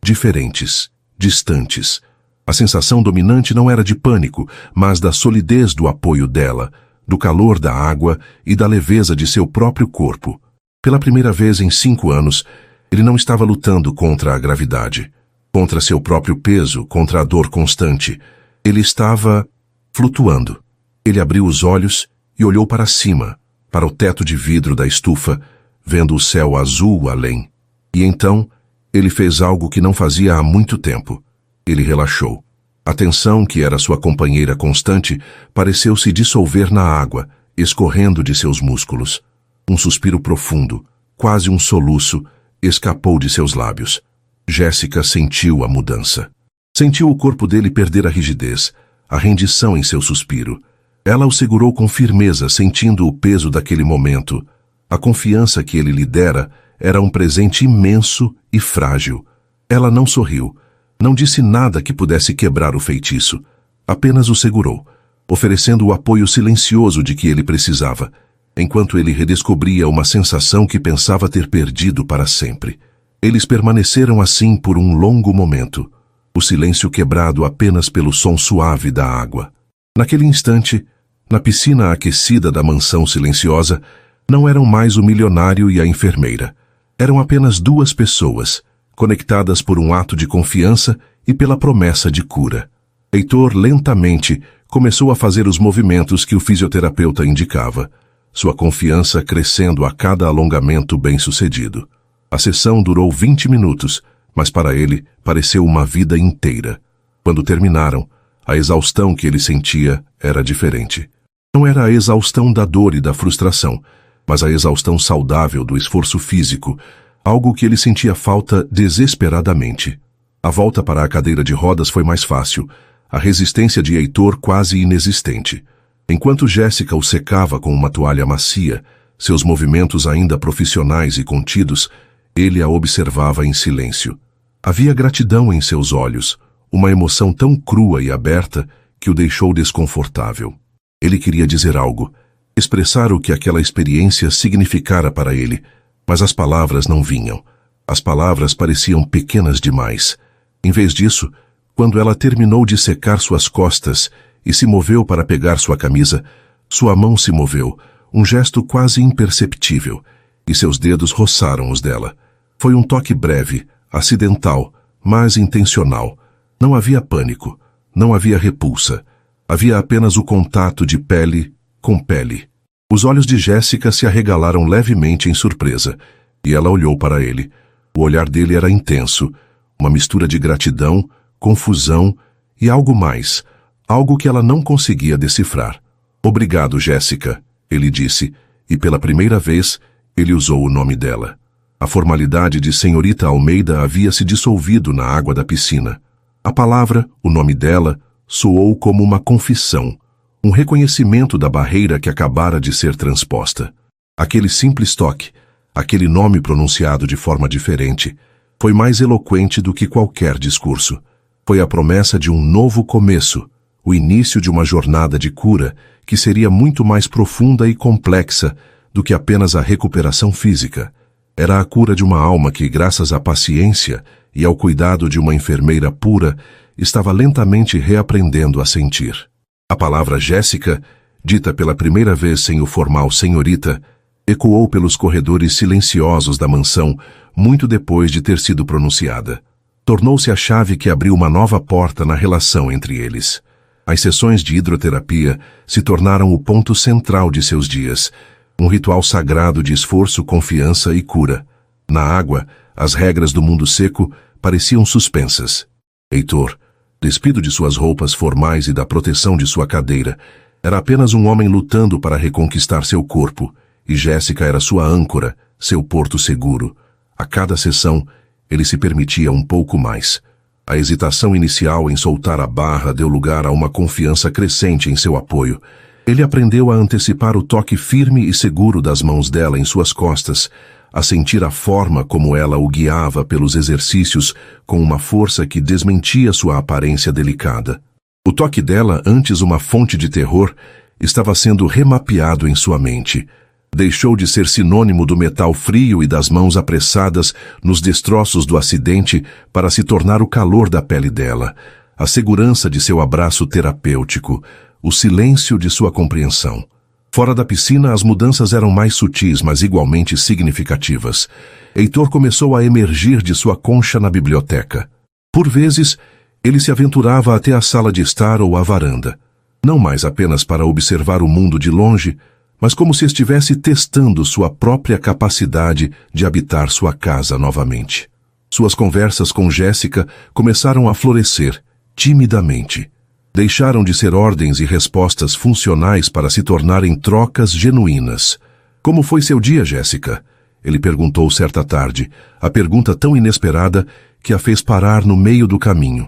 S1: diferentes, distantes. A sensação dominante não era de pânico, mas da solidez do apoio dela, do calor da água e da leveza de seu próprio corpo. Pela primeira vez em 5 anos, ele não estava lutando contra a gravidade, contra seu próprio peso, contra a dor constante. Ele estava flutuando. Ele abriu os olhos e olhou para cima, para o teto de vidro da estufa, vendo o céu azul além. E então, ele fez algo que não fazia há muito tempo. Ele relaxou. A tensão, que era sua companheira constante, pareceu se dissolver na água, escorrendo de seus músculos. Um suspiro profundo, quase um soluço, escapou de seus lábios. Jéssica sentiu a mudança. Sentiu o corpo dele perder a rigidez, a rendição em seu suspiro. Ela o segurou com firmeza, sentindo o peso daquele momento. A confiança que ele lhe dera era um presente imenso e frágil. Ela não sorriu. Não disse nada que pudesse quebrar o feitiço. Apenas o segurou, oferecendo o apoio silencioso de que ele precisava, enquanto ele redescobria uma sensação que pensava ter perdido para sempre. Eles permaneceram assim por um longo momento, o silêncio quebrado apenas pelo som suave da água. Naquele instante, na piscina aquecida da mansão silenciosa, não eram mais o milionário e a enfermeira. Eram apenas 2 pessoas, conectadas por um ato de confiança e pela promessa de cura. Heitor lentamente começou a fazer os movimentos que o fisioterapeuta indicava, sua confiança crescendo a cada alongamento bem-sucedido. A sessão durou 20 minutos, mas para ele pareceu uma vida inteira. Quando terminaram, a exaustão que ele sentia era diferente. Não era a exaustão da dor e da frustração, mas a exaustão saudável do esforço físico, algo que ele sentia falta desesperadamente. A volta para a cadeira de rodas foi mais fácil, a resistência de Heitor quase inexistente. Enquanto Jéssica o secava com uma toalha macia, seus movimentos ainda profissionais e contidos, ele a observava em silêncio. Havia gratidão em seus olhos, uma emoção tão crua e aberta que o deixou desconfortável. Ele queria dizer algo, expressar o que aquela experiência significara para ele, mas as palavras não vinham. As palavras pareciam pequenas demais. Em vez disso, quando ela terminou de secar suas costas e se moveu para pegar sua camisa, sua mão se moveu, um gesto quase imperceptível, e seus dedos roçaram os dela. Foi um toque breve, acidental, mas intencional. Não havia pânico, não havia repulsa. Havia apenas o contato de pele com pele. Os olhos de Jéssica se arregalaram levemente em surpresa, e ela olhou para ele. O olhar dele era intenso, uma mistura de gratidão, confusão e algo mais, algo que ela não conseguia decifrar. "Obrigado, Jéssica", ele disse, e pela primeira vez, ele usou o nome dela. A formalidade de Senhorita Almeida havia se dissolvido na água da piscina. A palavra, o nome dela, soou como uma confissão, um reconhecimento da barreira que acabara de ser transposta. Aquele simples toque, aquele nome pronunciado de forma diferente, foi mais eloquente do que qualquer discurso. Foi a promessa de um novo começo, o início de uma jornada de cura que seria muito mais profunda e complexa do que apenas a recuperação física. Era a cura de uma alma que, graças à paciência e ao cuidado de uma enfermeira pura, estava lentamente reaprendendo a sentir. A palavra Jéssica, dita pela primeira vez sem o formal senhorita, ecoou pelos corredores silenciosos da mansão muito depois de ter sido pronunciada. Tornou-se a chave que abriu uma nova porta na relação entre eles. As sessões de hidroterapia se tornaram o ponto central de seus dias, um ritual sagrado de esforço, confiança e cura. Na água, as regras do mundo seco pareciam suspensas. Heitor, despido de suas roupas formais e da proteção de sua cadeira, era apenas um homem lutando para reconquistar seu corpo, e Jéssica era sua âncora, seu porto seguro. A cada sessão, ele se permitia um pouco mais. A hesitação inicial em soltar a barra deu lugar a uma confiança crescente em seu apoio. Ele aprendeu a antecipar o toque firme e seguro das mãos dela em suas costas, a sentir a forma como ela o guiava pelos exercícios com uma força que desmentia sua aparência delicada. O toque dela, antes uma fonte de terror, estava sendo remapeado em sua mente. Deixou de ser sinônimo do metal frio e das mãos apressadas nos destroços do acidente para se tornar o calor da pele dela, a segurança de seu abraço terapêutico, o silêncio de sua compreensão. Fora da piscina, as mudanças eram mais sutis, mas igualmente significativas. Heitor começou a emergir de sua concha na biblioteca. Por vezes, ele se aventurava até a sala de estar ou a varanda, não mais apenas para observar o mundo de longe, mas como se estivesse testando sua própria capacidade de habitar sua casa novamente. Suas conversas com Jéssica começaram a florescer, timidamente. Deixaram de ser ordens e respostas funcionais para se tornarem trocas genuínas. Como foi seu dia, Jéssica? Ele perguntou certa tarde, a pergunta tão inesperada que a fez parar no meio do caminho.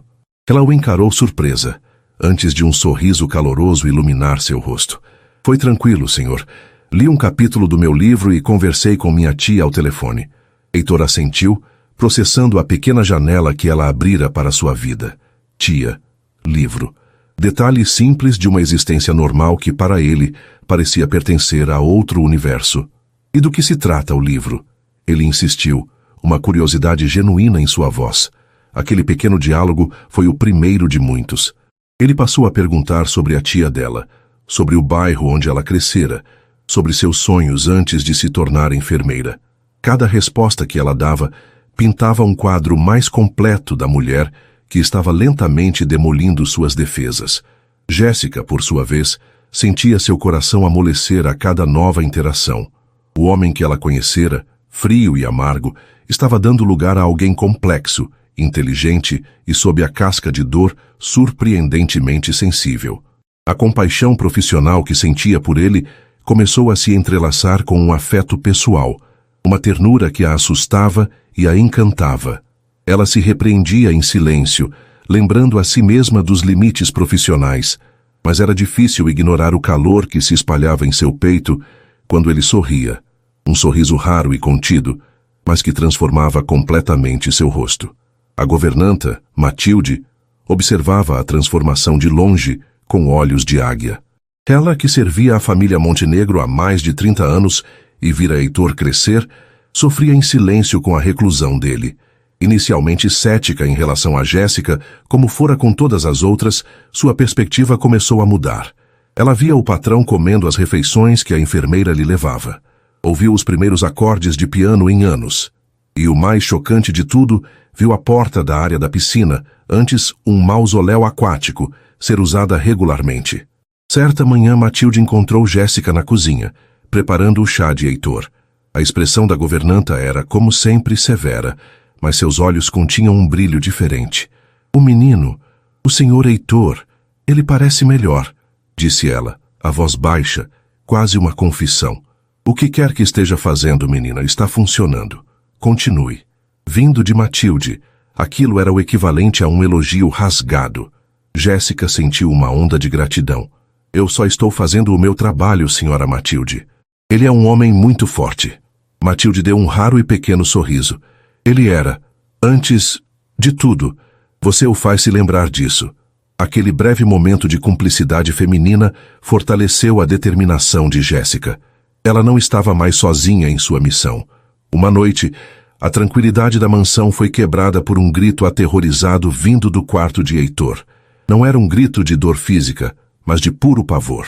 S1: Ela o encarou surpresa, antes de um sorriso caloroso iluminar seu rosto. Foi tranquilo, senhor. Li um capítulo do meu livro e conversei com minha tia ao telefone. Heitor assentiu, processando a pequena janela que ela abrira para sua vida. Tia, livro. Detalhe simples de uma existência normal que para ele parecia pertencer a outro universo. E do que se trata o livro? Ele insistiu, uma curiosidade genuína em sua voz. Aquele pequeno diálogo foi o primeiro de muitos. Ele passou a perguntar sobre a tia dela, sobre o bairro onde ela crescera, sobre seus sonhos antes de se tornar enfermeira. Cada resposta que ela dava pintava um quadro mais completo da mulher que estava lentamente demolindo suas defesas. Jéssica, por sua vez, sentia seu coração amolecer a cada nova interação. O homem que ela conhecera, frio e amargo, estava dando lugar a alguém complexo, inteligente e sob a casca de dor surpreendentemente sensível. A compaixão profissional que sentia por ele começou a se entrelaçar com um afeto pessoal, uma ternura que a assustava e a encantava. Ela se repreendia em silêncio, lembrando a si mesma dos limites profissionais, mas era difícil ignorar o calor que se espalhava em seu peito quando ele sorria, um sorriso raro e contido, mas que transformava completamente seu rosto. A governanta, Matilde, observava a transformação de longe, com olhos de águia. Ela, que servia a família Montenegro há mais de 30 anos e vira Heitor crescer, sofria em silêncio com a reclusão dele. Inicialmente cética em relação a Jéssica, como fora com todas as outras, sua perspectiva começou a mudar. Ela via o patrão comendo as refeições que a enfermeira lhe levava. Ouviu os primeiros acordes de piano em anos. E o mais chocante de tudo, viu a porta da área da piscina, antes um mausoléu aquático, ser usada regularmente. Certa manhã, Matilde encontrou Jéssica na cozinha, preparando o chá de Heitor. A expressão da governanta era, como sempre, severa, mas seus olhos continham um brilho diferente. O menino, o senhor Heitor, ele parece melhor, disse ela, a voz baixa, quase uma confissão. O que quer que esteja fazendo, menina, está funcionando. Continue. Vindo de Matilde, aquilo era o equivalente a um elogio rasgado. Jéssica sentiu uma onda de gratidão. Eu só estou fazendo o meu trabalho, senhora Matilde. Ele é um homem muito forte. Matilde deu um raro e pequeno sorriso. Ele era, antes de tudo, você o faz se lembrar disso. Aquele breve momento de cumplicidade feminina fortaleceu a determinação de Jéssica. Ela não estava mais sozinha em sua missão. Uma noite, a tranquilidade da mansão foi quebrada por um grito aterrorizado vindo do quarto de Heitor. Não era um grito de dor física, mas de puro pavor.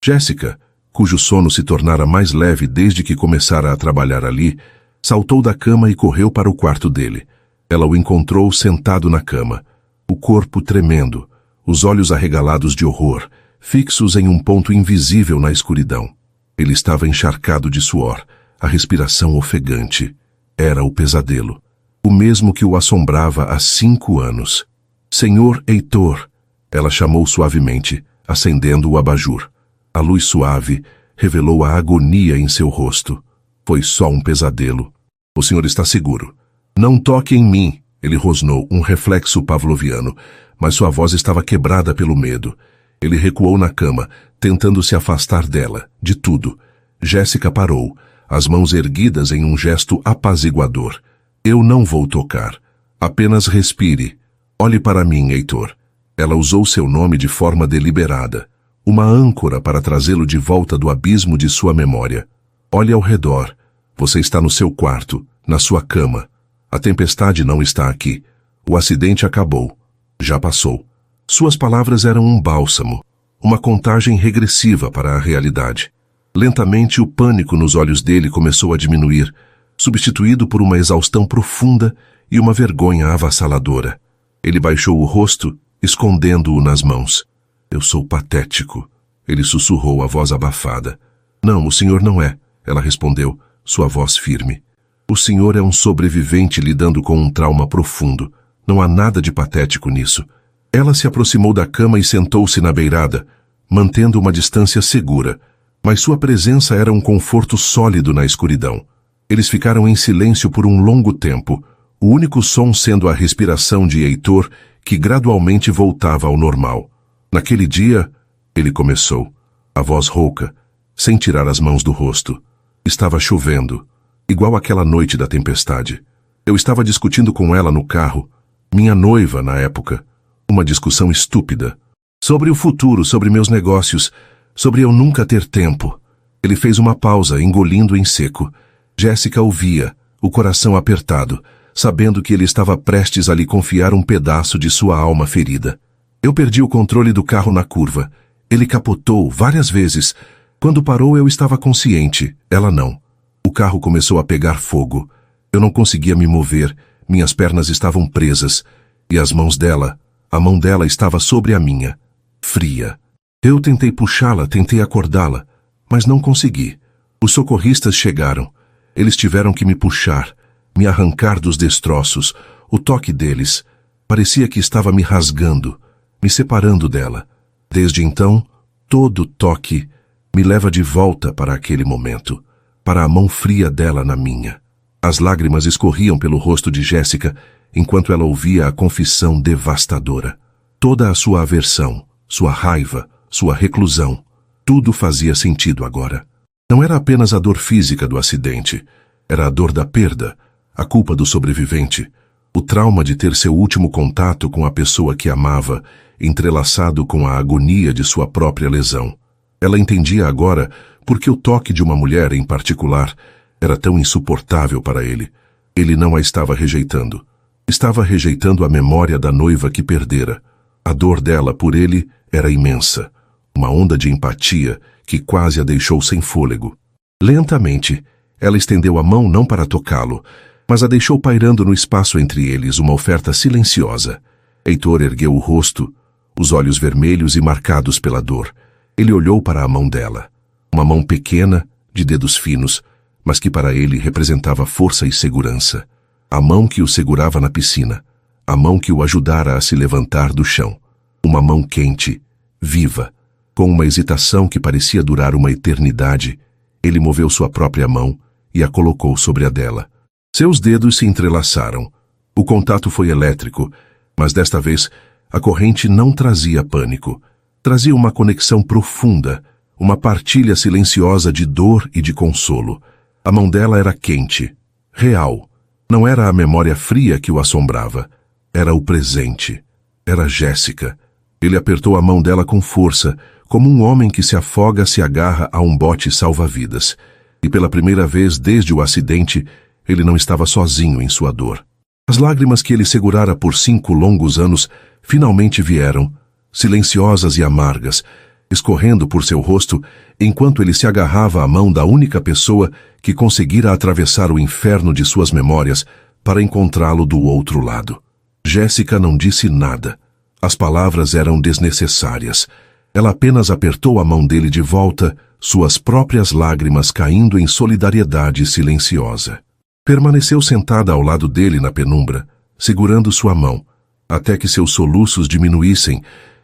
S1: Jéssica, cujo sono se tornara mais leve desde que começara a trabalhar ali, saltou da cama e correu para o quarto dele. Ela o encontrou sentado na cama, o corpo tremendo, os olhos arregalados de horror, fixos em um ponto invisível na escuridão. Ele estava encharcado de suor, a respiração ofegante. Era o pesadelo, o mesmo que o assombrava há 5 anos. Senhor Heitor, ela chamou suavemente, acendendo o abajur. A luz suave revelou a agonia em seu rosto. Foi só um pesadelo. O senhor está seguro. Não toque em mim, ele rosnou, um reflexo pavloviano, mas sua voz estava quebrada pelo medo. Ele recuou na cama, tentando se afastar dela, de tudo. Jéssica parou, as mãos erguidas em um gesto apaziguador. Eu não vou tocar. Apenas respire. Olhe para mim, Heitor. Ela usou seu nome de forma deliberada. uma âncora para trazê-lo de volta do abismo de sua memória. Olhe ao redor. Você está no seu quarto, na sua cama. A tempestade não está aqui. O acidente acabou. Já passou. Suas palavras eram um bálsamo, uma contagem regressiva para a realidade. Lentamente, o pânico nos olhos dele começou a diminuir, substituído por uma exaustão profunda e uma vergonha avassaladora. Ele baixou o rosto, escondendo-o nas mãos. Eu sou patético, ele sussurrou a voz abafada. Não, o senhor não é, ela respondeu, sua voz firme. O senhor é um sobrevivente lidando com um trauma profundo. Não há nada de patético nisso. Ela se aproximou da cama e sentou-se na beirada, mantendo uma distância segura, mas sua presença era um conforto sólido na escuridão. Eles ficaram em silêncio por um longo tempo, o único som sendo a respiração de Heitor, que gradualmente voltava ao normal. Naquele dia, ele começou, a voz rouca, sem tirar as mãos do rosto. Estava chovendo, igual aquela noite da tempestade. Eu estava discutindo com ela no carro, minha noiva na época, uma discussão estúpida, sobre o futuro, sobre meus negócios, sobre eu nunca ter tempo. Ele fez uma pausa, engolindo em seco. Jéssica ouvia, o coração apertado, sabendo que ele estava prestes a lhe confiar um pedaço de sua alma ferida. Eu perdi o controle do carro na curva. Ele capotou várias vezes. Quando parou, eu estava consciente, ela não. O carro começou a pegar fogo. Eu não conseguia me mover, minhas pernas estavam presas, e as mãos dela, a mão dela estava sobre a minha, fria. Eu tentei puxá-la, tentei acordá-la, mas não consegui. Os socorristas chegaram. Eles tiveram que me puxar, me arrancar dos destroços. O toque deles parecia que estava me rasgando, me separando dela. Desde então, todo toque me leva de volta para aquele momento, para a mão fria dela na minha. As lágrimas escorriam pelo rosto de Jéssica enquanto ela ouvia a confissão devastadora. Toda a sua aversão, sua raiva, sua reclusão, tudo fazia sentido agora. Não era apenas a dor física do acidente, era a dor da perda, a culpa do sobrevivente, o trauma de ter seu último contato com a pessoa que amava, entrelaçado com a agonia de sua própria lesão. Ela entendia agora por que o toque de uma mulher em particular era tão insuportável para ele. Ele não a estava rejeitando. Estava rejeitando a memória da noiva que perdera. A dor dela por ele era imensa. Uma onda de empatia que quase a deixou sem fôlego. Lentamente, ela estendeu a mão não para tocá-lo, mas a deixou pairando no espaço entre eles uma oferta silenciosa. Heitor ergueu o rosto, os olhos vermelhos e marcados pela dor. Ele olhou para a mão dela. Uma mão pequena, de dedos finos, mas que para ele representava força e segurança. A mão que o segurava na piscina. A mão que o ajudara a se levantar do chão. Uma mão quente, viva. Com uma hesitação que parecia durar uma eternidade, ele moveu sua própria mão e a colocou sobre a dela. Seus dedos se entrelaçaram. O contato foi elétrico, mas desta vez a corrente não trazia pânico. Trazia uma conexão profunda, uma partilha silenciosa de dor e de consolo. A mão dela era quente, real. Não era a memória fria que o assombrava. Era o presente. Era Jéssica. Ele apertou a mão dela com força, como um homem que se afoga se agarra a um bote salva-vidas. E pela primeira vez desde o acidente, ele não estava sozinho em sua dor. As lágrimas que ele segurara por 5 longos anos finalmente vieram, silenciosas e amargas, escorrendo por seu rosto enquanto ele se agarrava à mão da única pessoa que conseguira atravessar o inferno de suas memórias para encontrá-lo do outro lado. Jéssica não disse nada. As palavras eram desnecessárias. Ela apenas apertou a mão dele de volta, suas próprias lágrimas caindo em solidariedade silenciosa. Permaneceu sentada ao lado dele na penumbra, segurando sua mão, até que seus soluços diminuíssem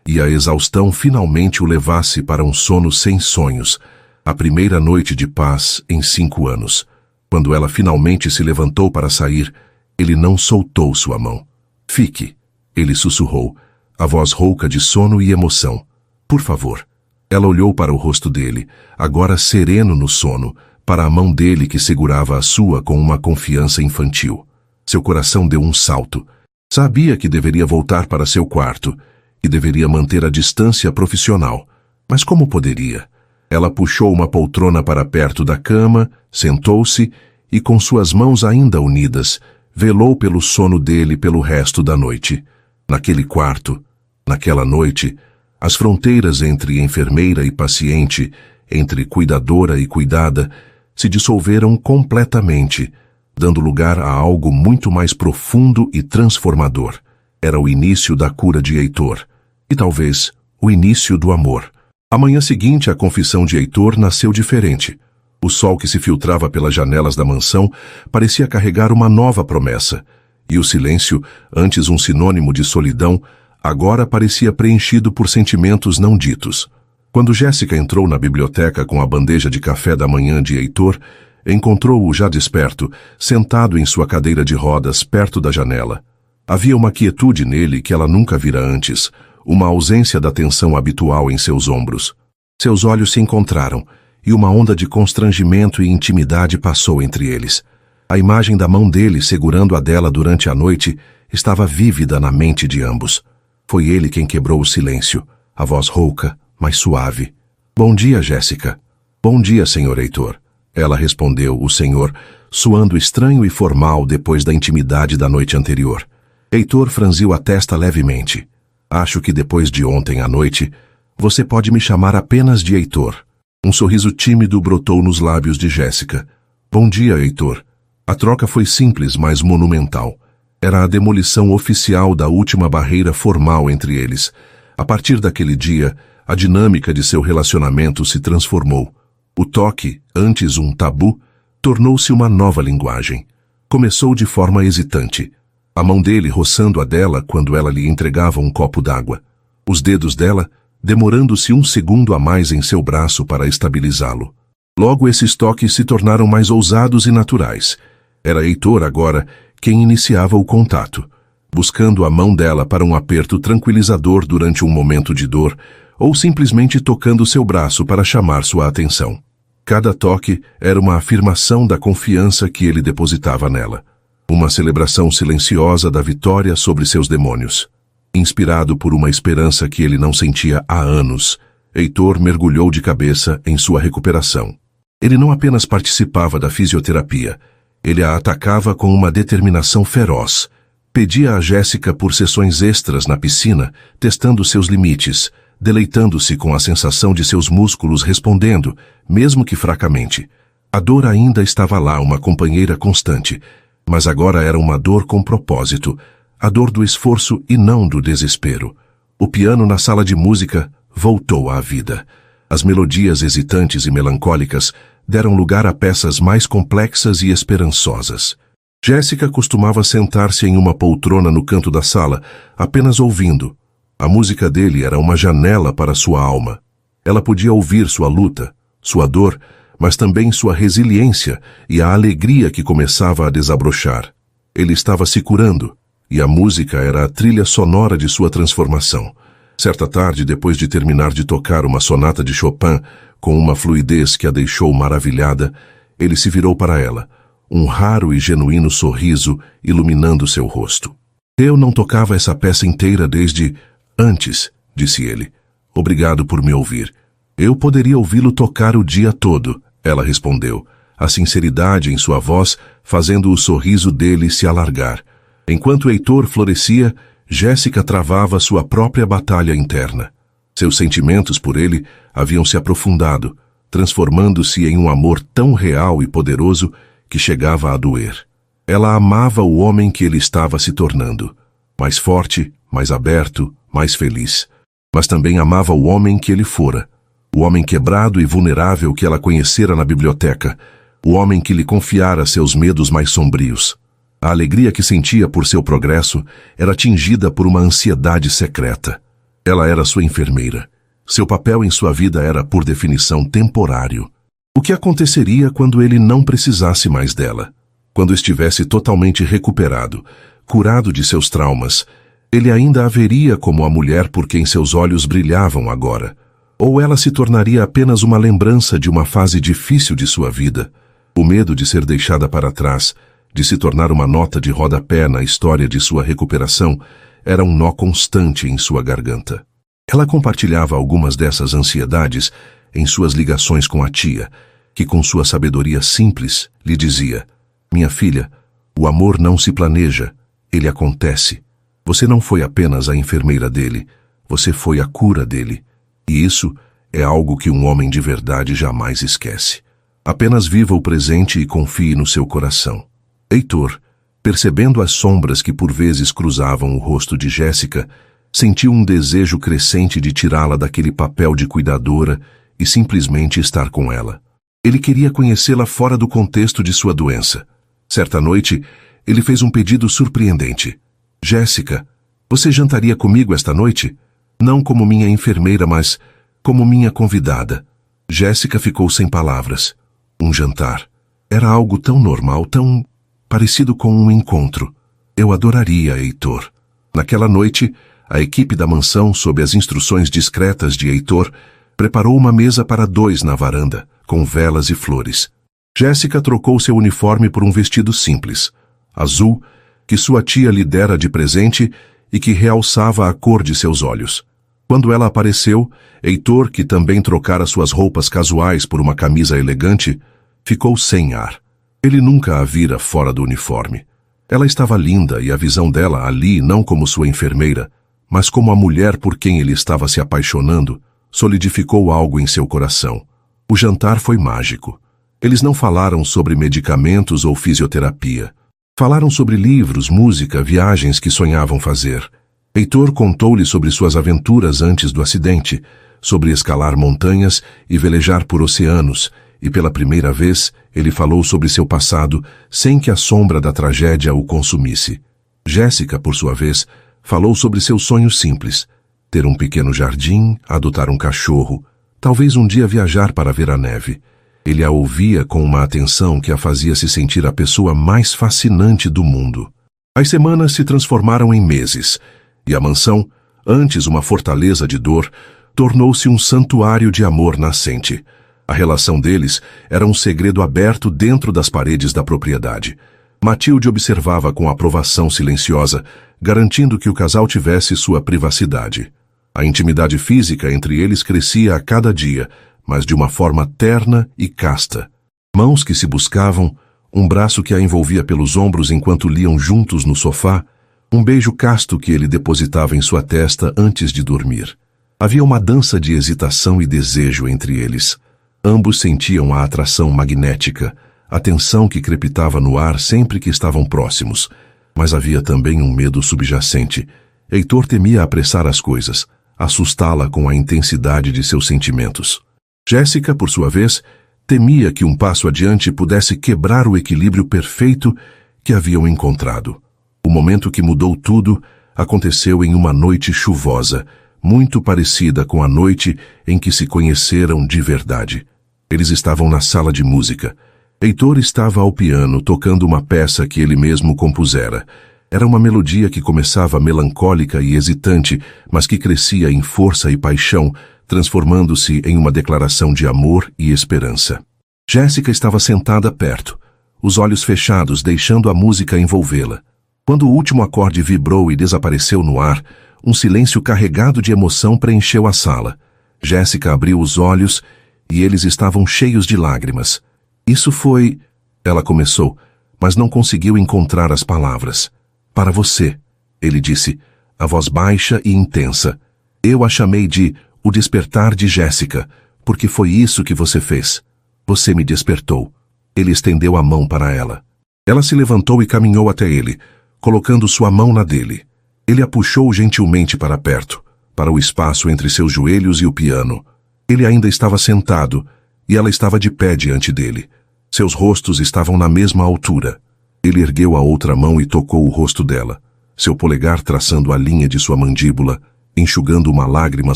S1: e a exaustão finalmente o levasse para um sono sem sonhos, a primeira noite de paz em 5 anos. Quando ela finalmente se levantou para sair, ele não soltou sua mão. Fique, ele sussurrou, a voz rouca de sono e emoção. Por favor. Ela olhou para o rosto dele, agora sereno no sono, para a mão dele que segurava a sua com uma confiança infantil. Seu coração deu um salto. Sabia que deveria voltar para seu quarto, que deveria manter a distância profissional, Mas como poderia? Ela puxou uma poltrona para perto da cama, sentou-se e, com suas mãos ainda unidas, velou pelo sono dele pelo resto da noite. Naquele quarto, naquela noite, as fronteiras entre enfermeira e paciente, entre cuidadora e cuidada, se dissolveram completamente, dando lugar a algo muito mais profundo e transformador. Era o início da cura de Heitor, e talvez o início do amor. A manhã seguinte, a confissão de Heitor nasceu diferente. O sol que se filtrava pelas janelas da mansão parecia carregar uma nova promessa, e o silêncio, antes um sinônimo de solidão, agora parecia preenchido por sentimentos não ditos. Quando Jéssica entrou na biblioteca com a bandeja de café da manhã de Heitor, encontrou-o já desperto, sentado em sua cadeira de rodas perto da janela. Havia uma quietude nele que ela nunca vira antes, uma ausência da tensão habitual em seus ombros. Seus olhos se encontraram, e uma onda de constrangimento e intimidade passou entre eles. A imagem da mão dele segurando a dela durante a noite estava vívida na mente de ambos. Foi ele quem quebrou o silêncio, a voz rouca, mas suave. "Bom dia, Jéssica." "Bom dia, Sr. Heitor." Ela respondeu, o senhor, soando estranho e formal depois da intimidade da noite anterior. Heitor franziu a testa levemente. "Acho que depois de ontem à noite, você pode me chamar apenas de Heitor." Um sorriso tímido brotou nos lábios de Jéssica. "Bom dia, Heitor." A troca foi simples, mas monumental. Era a demolição oficial da última barreira formal entre eles. A partir daquele dia, a dinâmica de seu relacionamento se transformou. O toque, antes um tabu, tornou-se uma nova linguagem. Começou de forma hesitante. A mão dele roçando a dela quando ela lhe entregava um copo d'água. Os dedos dela demorando-se um segundo a mais em seu braço para estabilizá-lo. Logo esses toques se tornaram mais ousados e naturais. Era Heitor agora quem iniciava o contato, buscando a mão dela para um aperto tranquilizador durante um momento de dor, ou simplesmente tocando seu braço para chamar sua atenção. Cada toque era uma afirmação da confiança que ele depositava nela. Uma celebração silenciosa da vitória sobre seus demônios. Inspirado por uma esperança que ele não sentia há anos, Heitor mergulhou de cabeça em sua recuperação. Ele não apenas participava da fisioterapia, ele a atacava com uma determinação feroz. Pedia a Jéssica por sessões extras na piscina, testando seus limites, deleitando-se com a sensação de seus músculos respondendo, mesmo que fracamente. A dor ainda estava lá, uma companheira constante, mas agora era uma dor com propósito, a dor do esforço e não do desespero. O piano na sala de música voltou à vida. As melodias hesitantes e melancólicas deram lugar a peças mais complexas e esperançosas. Jéssica costumava sentar-se em uma poltrona no canto da sala, apenas ouvindo. A música dele era uma janela para sua alma. Ela podia ouvir sua luta, sua dor, mas também sua resiliência e a alegria que começava a desabrochar. Ele estava se curando, e a música era a trilha sonora de sua transformação. Certa tarde, depois de terminar de tocar uma sonata de Chopin, com uma fluidez que a deixou maravilhada, ele se virou para ela, um raro e genuíno sorriso iluminando seu rosto. "Eu não tocava essa peça inteira desde antes", disse ele. "Obrigado por me ouvir." "Eu poderia ouvi-lo tocar o dia todo", ela respondeu, a sinceridade em sua voz fazendo o sorriso dele se alargar. Enquanto Heitor florescia, Jéssica travava sua própria batalha interna. Seus sentimentos por ele haviam se aprofundado, transformando-se em um amor tão real e poderoso que chegava a doer. Ela amava o homem que ele estava se tornando, mais forte, mais aberto, mais feliz. Mas também amava o homem que ele fora, o homem quebrado e vulnerável que ela conhecera na biblioteca, o homem que lhe confiara seus medos mais sombrios. A alegria que sentia por seu progresso era tingida por uma ansiedade secreta. Ela era sua enfermeira. Seu papel em sua vida era, por definição, temporário. O que aconteceria quando ele não precisasse mais dela? Quando estivesse totalmente recuperado, curado de seus traumas, ele ainda a veria como a mulher por quem seus olhos brilhavam agora. Ou ela se tornaria apenas uma lembrança de uma fase difícil de sua vida, o medo de ser deixada para trás, de se tornar uma nota de rodapé na história de sua recuperação, era um nó constante em sua garganta. Ela compartilhava algumas dessas ansiedades em suas ligações com a tia, que com sua sabedoria simples lhe dizia: "Minha filha, o amor não se planeja, ele acontece. Você não foi apenas a enfermeira dele, você foi a cura dele. E isso é algo que um homem de verdade jamais esquece. Apenas viva o presente e confie no seu coração." Heitor, percebendo as sombras que por vezes cruzavam o rosto de Jéssica, sentiu um desejo crescente de tirá-la daquele papel de cuidadora e simplesmente estar com ela. Ele queria conhecê-la fora do contexto de sua doença. Certa noite, ele fez um pedido surpreendente. "Jéssica, você jantaria comigo esta noite? Não como minha enfermeira, mas como minha convidada." Jéssica ficou sem palavras. Um jantar. Era algo tão normal, tão parecido com um encontro. "Eu adoraria, Heitor." Naquela noite, a equipe da mansão, sob as instruções discretas de Heitor, preparou uma mesa para 2 na varanda, com velas e flores. Jéssica trocou seu uniforme por um vestido simples, azul, que sua tia lhe dera de presente e que realçava a cor de seus olhos. Quando ela apareceu, Heitor, que também trocara suas roupas casuais por uma camisa elegante, ficou sem ar. Ele nunca a vira fora do uniforme. Ela estava linda e a visão dela ali não como sua enfermeira, mas como a mulher por quem ele estava se apaixonando, solidificou algo em seu coração. O jantar foi mágico. Eles não falaram sobre medicamentos ou fisioterapia. Falaram sobre livros, música, viagens que sonhavam fazer. Heitor contou-lhe sobre suas aventuras antes do acidente, sobre escalar montanhas e velejar por oceanos, e pela primeira vez ele falou sobre seu passado sem que a sombra da tragédia o consumisse. Jéssica, por sua vez, falou sobre seus sonhos simples: ter um pequeno jardim, adotar um cachorro, talvez um dia viajar para ver a neve. Ele a ouvia com uma atenção que a fazia se sentir a pessoa mais fascinante do mundo. As semanas se transformaram em meses, e a mansão, antes uma fortaleza de dor, tornou-se um santuário de amor nascente. A relação deles era um segredo aberto dentro das paredes da propriedade. Matilde observava com aprovação silenciosa, garantindo que o casal tivesse sua privacidade. A intimidade física entre eles crescia a cada dia, mas de uma forma terna e casta. Mãos que se buscavam, um braço que a envolvia pelos ombros enquanto liam juntos no sofá, um beijo casto que ele depositava em sua testa antes de dormir. Havia uma dança de hesitação e desejo entre eles. Ambos sentiam a atração magnética, a tensão que crepitava no ar sempre que estavam próximos. Mas havia também um medo subjacente. Heitor temia apressar as coisas, assustá-la com a intensidade de seus sentimentos. Jéssica, por sua vez, temia que um passo adiante pudesse quebrar o equilíbrio perfeito que haviam encontrado. O momento que mudou tudo aconteceu em uma noite chuvosa, muito parecida com a noite em que se conheceram de verdade. Eles estavam na sala de música. Heitor estava ao piano, tocando uma peça que ele mesmo compusera. Era uma melodia que começava melancólica e hesitante, mas que crescia em força e paixão, transformando-se em uma declaração de amor e esperança. Jéssica estava sentada perto, os olhos fechados, deixando a música envolvê-la. Quando o último acorde vibrou e desapareceu no ar, um silêncio carregado de emoção preencheu a sala. Jéssica abriu os olhos e eles estavam cheios de lágrimas. "Isso foi..." ela começou, mas não conseguiu encontrar as palavras. "Para você", ele disse, a voz baixa e intensa. "Eu a chamei de o despertar de Jéssica, porque foi isso que você fez. Você me despertou." Ele estendeu a mão para ela. Ela se levantou e caminhou até ele, colocando sua mão na dele. Ele a puxou gentilmente para perto, para o espaço entre seus joelhos e o piano. Ele ainda estava sentado, e ela estava de pé diante dele. Seus rostos estavam na mesma altura. Ele ergueu a outra mão e tocou o rosto dela, seu polegar traçando a linha de sua mandíbula, enxugando uma lágrima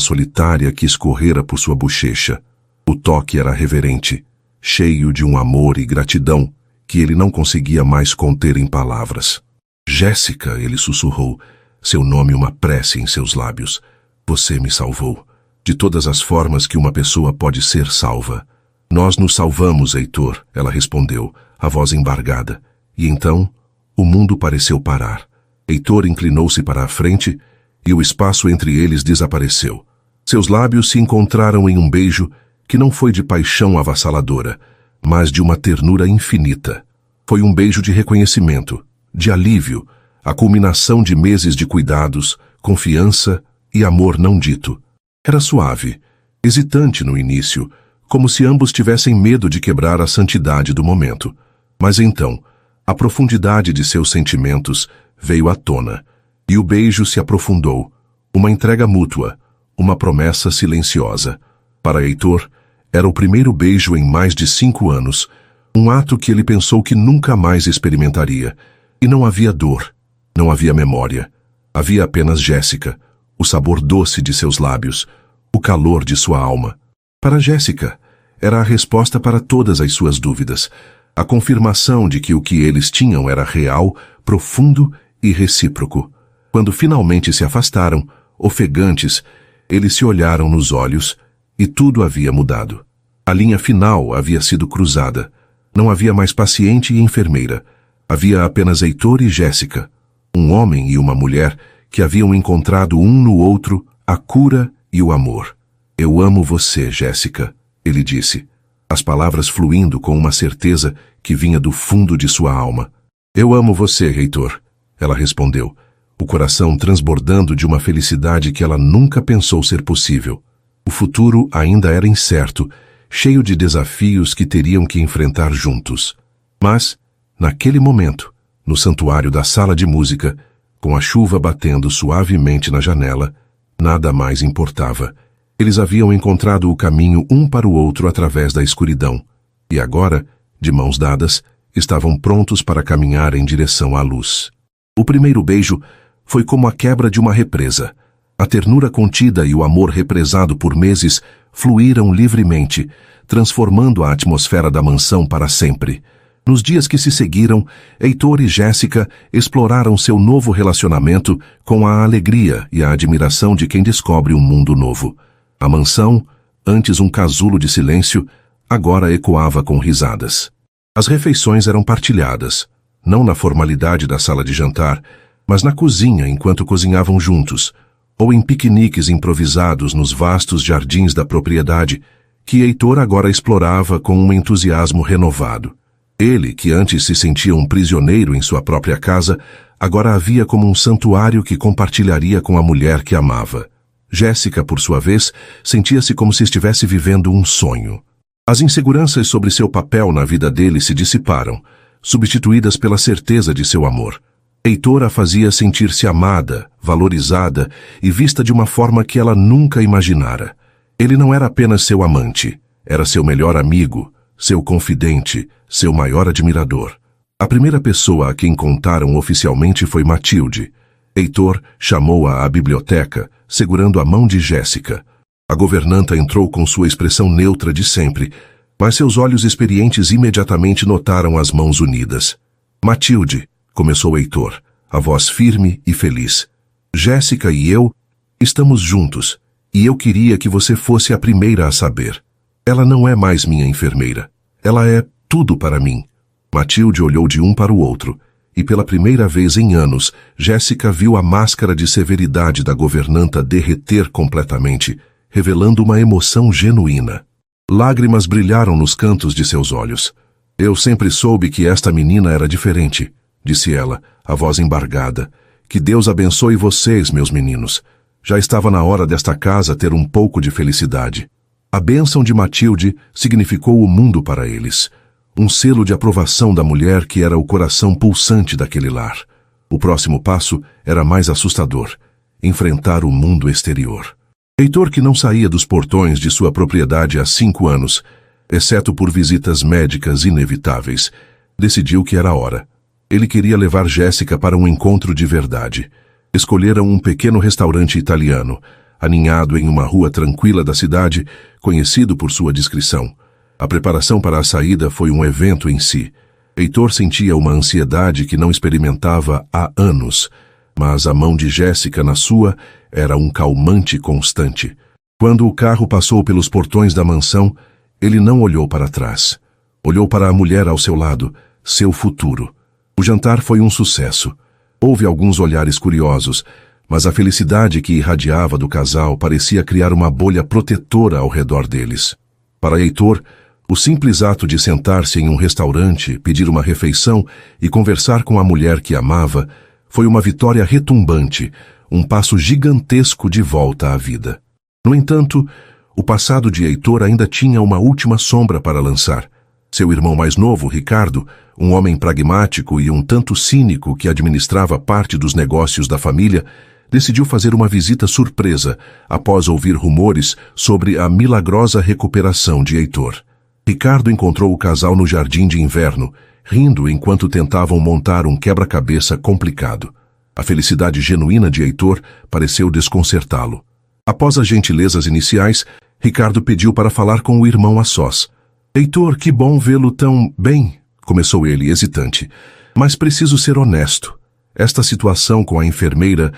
S1: solitária que escorrera por sua bochecha. O toque era reverente, cheio de um amor e gratidão que ele não conseguia mais conter em palavras. "Jéssica", ele sussurrou, seu nome uma prece em seus lábios. "Você me salvou. De todas as formas que uma pessoa pode ser salva." "Nós nos salvamos, Heitor", ela respondeu, a voz embargada. E então, o mundo pareceu parar. Heitor inclinou-se para a frente e o espaço entre eles desapareceu. Seus lábios se encontraram em um beijo que não foi de paixão avassaladora, mas de uma ternura infinita. Foi um beijo de reconhecimento, de alívio, a culminação de meses de cuidados, confiança e amor não dito. Era suave, hesitante no início, como se ambos tivessem medo de quebrar a santidade do momento. Mas então, a profundidade de seus sentimentos veio à tona, e o beijo se aprofundou, uma entrega mútua, uma promessa silenciosa. Para Heitor, era o primeiro beijo em mais de 5 anos, um ato que ele pensou que nunca mais experimentaria. E não havia dor, não havia memória. Havia apenas Jéssica, o sabor doce de seus lábios, o calor de sua alma. Para Jéssica, era a resposta para todas as suas dúvidas, a confirmação de que o que eles tinham era real, profundo e recíproco. Quando finalmente se afastaram, ofegantes, eles se olharam nos olhos e tudo havia mudado. A linha final havia sido cruzada. Não havia mais paciente e enfermeira. Havia apenas Heitor e Jéssica, um homem e uma mulher que haviam encontrado um no outro a cura e o amor. Eu amo você, Jéssica, ele disse, as palavras fluindo com uma certeza que vinha do fundo de sua alma. Eu amo você, Heitor, ela respondeu, o coração transbordando de uma felicidade que ela nunca pensou ser possível. O futuro ainda era incerto, cheio de desafios que teriam que enfrentar juntos. Mas, naquele momento, no santuário da sala de música, com a chuva batendo suavemente na janela, nada mais importava. Eles haviam encontrado o caminho um para o outro através da escuridão, e agora, de mãos dadas, estavam prontos para caminhar em direção à luz. O primeiro beijo foi como a quebra de uma represa. A ternura contida e o amor represado por meses fluíram livremente, transformando a atmosfera da mansão para sempre. Nos dias que se seguiram, Heitor e Jéssica exploraram seu novo relacionamento com a alegria e a admiração de quem descobre um mundo novo. A mansão, antes um casulo de silêncio, agora ecoava com risadas. As refeições eram partilhadas, não na formalidade da sala de jantar, mas na cozinha enquanto cozinhavam juntos, ou em piqueniques improvisados nos vastos jardins da propriedade, que Heitor agora explorava com um entusiasmo renovado. Ele, que antes se sentia um prisioneiro em sua própria casa, agora a via como um santuário que compartilharia com a mulher que amava. Jéssica, por sua vez, sentia-se como se estivesse vivendo um sonho. As inseguranças sobre seu papel na vida dele se dissiparam, substituídas pela certeza de seu amor. Heitor a fazia sentir-se amada, valorizada e vista de uma forma que ela nunca imaginara. Ele não era apenas seu amante, era seu melhor amigo, seu confidente, seu maior admirador. A primeira pessoa a quem contaram oficialmente foi Matilde. Heitor chamou-a à biblioteca, segurando a mão de Jéssica. A governanta entrou com sua expressão neutra de sempre, mas seus olhos experientes imediatamente notaram as mãos unidas. Matilde, começou Heitor, a voz firme e feliz. Jéssica e eu estamos juntos, e eu queria que você fosse a primeira a saber. Ela não é mais minha enfermeira. Ela é tudo para mim. Matilde olhou de um para o outro, e pela primeira vez em anos, Jéssica viu a máscara de severidade da governanta derreter completamente, revelando uma emoção genuína. Lágrimas brilharam nos cantos de seus olhos. Eu sempre soube que esta menina era diferente, disse ela, a voz embargada. Que Deus abençoe vocês, meus meninos. Já estava na hora desta casa ter um pouco de felicidade. A bênção de Matilde significou o mundo para eles. Um selo de aprovação da mulher que era o coração pulsante daquele lar. O próximo passo era mais assustador: enfrentar o mundo exterior. Heitor, que não saía dos portões de sua propriedade há 5 anos, exceto por visitas médicas inevitáveis, decidiu que era hora. Ele queria levar Jéssica para um encontro de verdade. Escolheram um pequeno restaurante italiano, aninhado em uma rua tranquila da cidade, conhecido por sua discrição. A preparação para a saída foi um evento em si. Heitor sentia uma ansiedade que não experimentava há anos, mas a mão de Jéssica na sua era um calmante constante. Quando o carro passou pelos portões da mansão, ele não olhou para trás. Olhou para a mulher ao seu lado, seu futuro. O jantar foi um sucesso. Houve alguns olhares curiosos, Mas a felicidade que irradiava do casal parecia criar uma bolha protetora ao redor deles. Para Heitor, o simples ato de sentar-se em um restaurante, pedir uma refeição e conversar com a mulher que amava foi uma vitória retumbante, um passo gigantesco de volta à vida. No entanto, o passado de Heitor ainda tinha uma última sombra para lançar. Seu irmão mais novo, Ricardo, um homem pragmático e um tanto cínico que administrava parte dos negócios da família, decidiu fazer uma visita surpresa após ouvir rumores sobre a milagrosa recuperação de Heitor. Ricardo encontrou o casal no jardim de inverno, rindo enquanto tentavam montar um quebra-cabeça complicado. A felicidade genuína de Heitor pareceu desconcertá-lo. Após as gentilezas iniciais, Ricardo pediu para falar com o irmão a sós. "Heitor, que bom vê-lo tão bem", começou ele, hesitante. "Mas preciso ser honesto. Esta situação com a enfermeira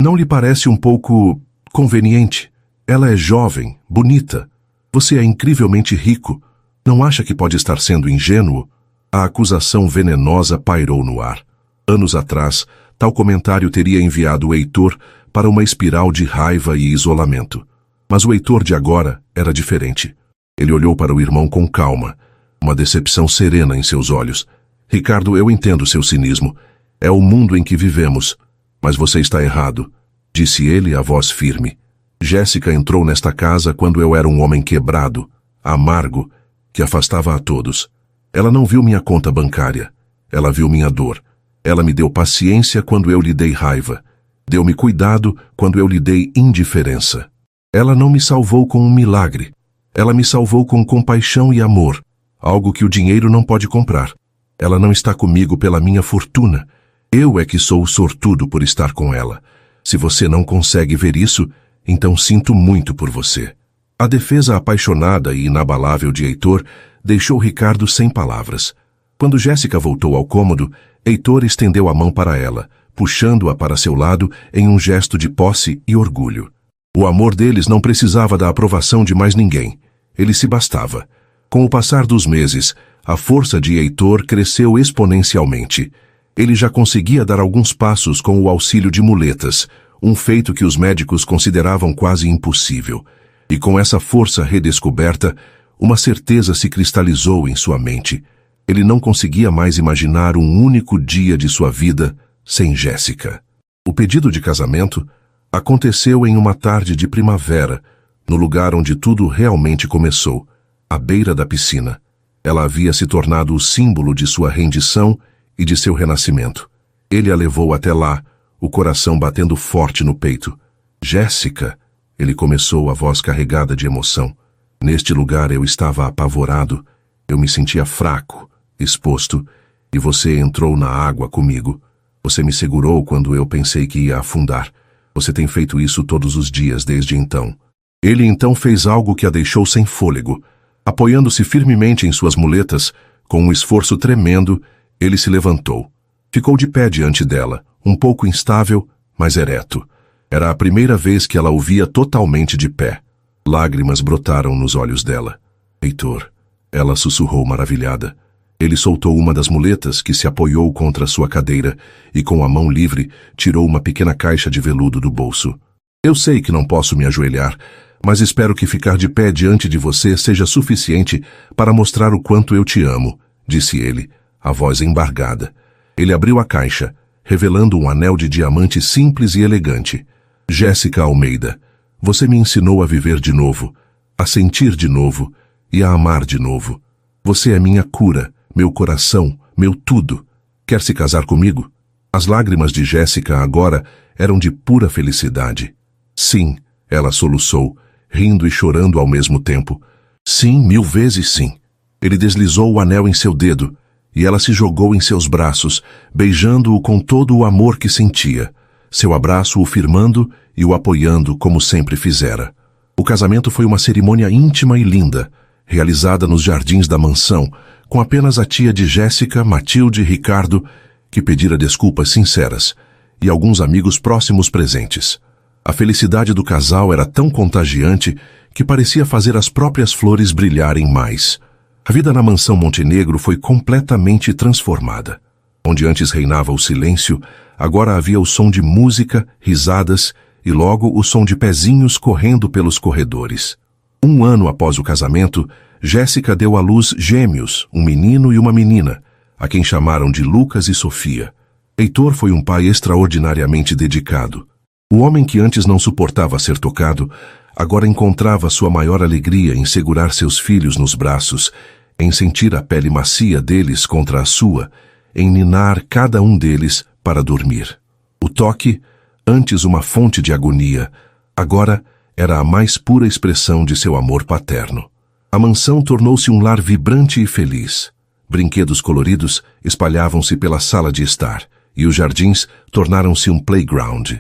S1: não lhe parece um pouco conveniente? Ela é jovem, bonita. Você é incrivelmente rico. Não acha que pode estar sendo ingênuo?" A acusação venenosa pairou no ar. Anos atrás, tal comentário teria enviado o Heitor para uma espiral de raiva e isolamento. Mas o Heitor de agora era diferente. Ele olhou para o irmão com calma, uma decepção serena em seus olhos. "Ricardo, eu entendo seu cinismo. É o mundo em que vivemos. Mas você está errado", disse ele, a voz firme. "Jéssica entrou nesta casa quando eu era um homem quebrado, amargo, que afastava a todos. Ela não viu minha conta bancária. Ela viu minha dor. Ela me deu paciência quando eu lhe dei raiva. Deu-me cuidado quando eu lhe dei indiferença. Ela não me salvou com um milagre. Ela me salvou com compaixão e amor, algo que o dinheiro não pode comprar. Ela não está comigo pela minha fortuna. Eu é que sou o sortudo por estar com ela. Se você não consegue ver isso, então sinto muito por você." A defesa apaixonada e inabalável de Heitor deixou Ricardo sem palavras. Quando Jéssica voltou ao cômodo, Heitor estendeu a mão para ela, puxando-a para seu lado em um gesto de posse e orgulho. O amor deles não precisava da aprovação de mais ninguém. Ele se bastava. Com o passar dos meses, a força de Heitor cresceu exponencialmente. Ele já conseguia dar alguns passos com o auxílio de muletas, um feito que os médicos consideravam quase impossível. E com essa força redescoberta, uma certeza se cristalizou em sua mente. Ele não conseguia mais imaginar um único dia de sua vida sem Jéssica. O pedido de casamento aconteceu em uma tarde de primavera, no lugar onde tudo realmente começou, à beira da piscina. Ela havia se tornado o símbolo de sua rendição e de seu renascimento. Ele a levou até lá, o coração batendo forte no peito. "Jéssica", ele começou, a voz carregada de emoção. "Neste lugar eu estava apavorado, eu me sentia fraco, exposto, e você entrou na água comigo. Você me segurou quando eu pensei que ia afundar. Você tem feito isso todos os dias desde então." Ele então fez algo que a deixou sem fôlego. Apoiando-se firmemente em suas muletas, com um esforço tremendo, ele se levantou. Ficou de pé diante dela, um pouco instável, mas ereto. Era a primeira vez que ela o via totalmente de pé. Lágrimas brotaram nos olhos dela. "Heitor", ela sussurrou maravilhada. Ele soltou uma das muletas que se apoiou contra sua cadeira e, com a mão livre, tirou uma pequena caixa de veludo do bolso. "Eu sei que não posso me ajoelhar, mas espero que ficar de pé diante de você seja suficiente para mostrar o quanto eu te amo", disse ele, a voz embargada. Ele abriu a caixa, revelando um anel de diamante simples e elegante. "Jéssica Almeida, você me ensinou a viver de novo, a sentir de novo e a amar de novo. Você é minha cura, meu coração, meu tudo. Quer se casar comigo?" As lágrimas de Jéssica agora eram de pura felicidade. "Sim", ela soluçou, rindo e chorando ao mesmo tempo. "Sim, 1000 vezes sim." Ele deslizou o anel em seu dedo, e ela se jogou em seus braços, beijando-o com todo o amor que sentia, seu abraço o firmando e o apoiando como sempre fizera. O casamento foi uma cerimônia íntima e linda, realizada nos jardins da mansão, com apenas a tia de Jéssica, Matilde e Ricardo, que pedira desculpas sinceras, e alguns amigos próximos presentes. A felicidade do casal era tão contagiante que parecia fazer as próprias flores brilharem mais. A vida na mansão Montenegro foi completamente transformada. Onde antes reinava o silêncio, Agora havia o som de música, risadas e logo o som de pezinhos correndo pelos corredores. 1 ano após o casamento, Jéssica deu à luz gêmeos, um menino e uma menina, a quem chamaram de Lucas e Sofia. Heitor foi um pai extraordinariamente dedicado. O homem que antes não suportava ser tocado, agora encontrava sua maior alegria em segurar seus filhos nos braços, em sentir a pele macia deles contra a sua, em ninar cada um deles para dormir. O toque, antes uma fonte de agonia, agora era a mais pura expressão de seu amor paterno. A mansão tornou-se um lar vibrante e feliz. Brinquedos coloridos espalhavam-se pela sala de estar, e os jardins tornaram-se um playground.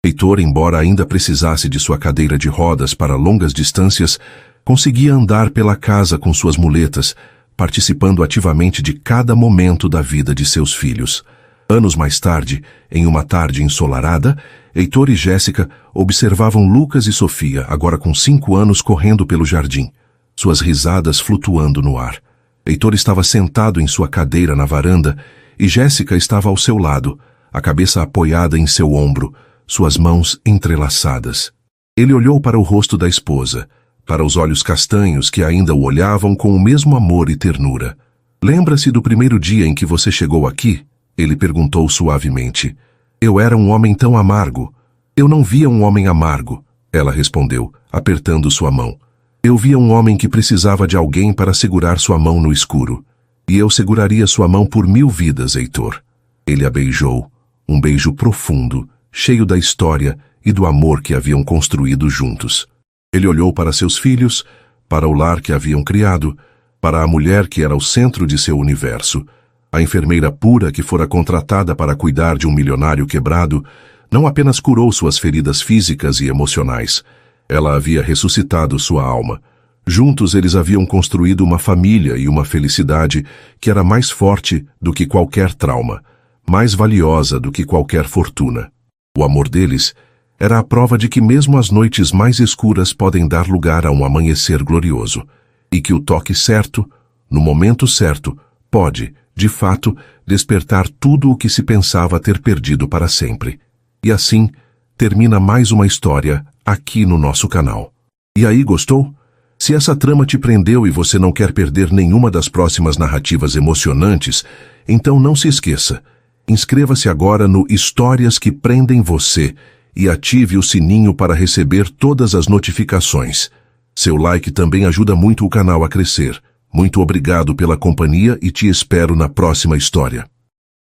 S1: Heitor, embora ainda precisasse de sua cadeira de rodas para longas distâncias, conseguia andar pela casa com suas muletas, participando ativamente de cada momento da vida de seus filhos. Anos mais tarde, em uma tarde ensolarada, Heitor e Jéssica observavam Lucas e Sofia, agora com 5 anos, correndo pelo jardim, suas risadas flutuando no ar. Heitor estava sentado em sua cadeira na varanda e Jéssica estava ao seu lado, a cabeça apoiada em seu ombro, suas mãos entrelaçadas. Ele olhou para o rosto da esposa, para os olhos castanhos que ainda o olhavam com o mesmo amor e ternura. "Lembra-se do primeiro dia em que você chegou aqui?" Ele perguntou suavemente. "Eu era um homem tão amargo." "Eu não via um homem amargo," ela respondeu, apertando sua mão. "Eu via um homem que precisava de alguém para segurar sua mão no escuro. E eu seguraria sua mão por 1000 vidas, Heitor." Ele a beijou, um beijo profundo, cheio da história e do amor que haviam construído juntos. Ele olhou para seus filhos, para o lar que haviam criado, para a mulher que era o centro de seu universo. A enfermeira pura que fora contratada para cuidar de um milionário quebrado não apenas curou suas feridas físicas e emocionais, ela havia ressuscitado sua alma. Juntos eles haviam construído uma família e uma felicidade que era mais forte do que qualquer trauma, mais valiosa do que qualquer fortuna. O amor deles era a prova de que mesmo as noites mais escuras podem dar lugar a um amanhecer glorioso, e que o toque certo, no momento certo, pode, de fato, despertar tudo o que se pensava ter perdido para sempre. E assim, termina mais uma história aqui no nosso canal. E aí, gostou? Se essa trama te prendeu e você não quer perder nenhuma das próximas narrativas emocionantes, então não se esqueça. Inscreva-se agora no Histórias que Prendem Você e ative o sininho para receber todas as notificações. Seu like também ajuda muito o canal a crescer. Muito obrigado pela companhia e te espero na próxima história.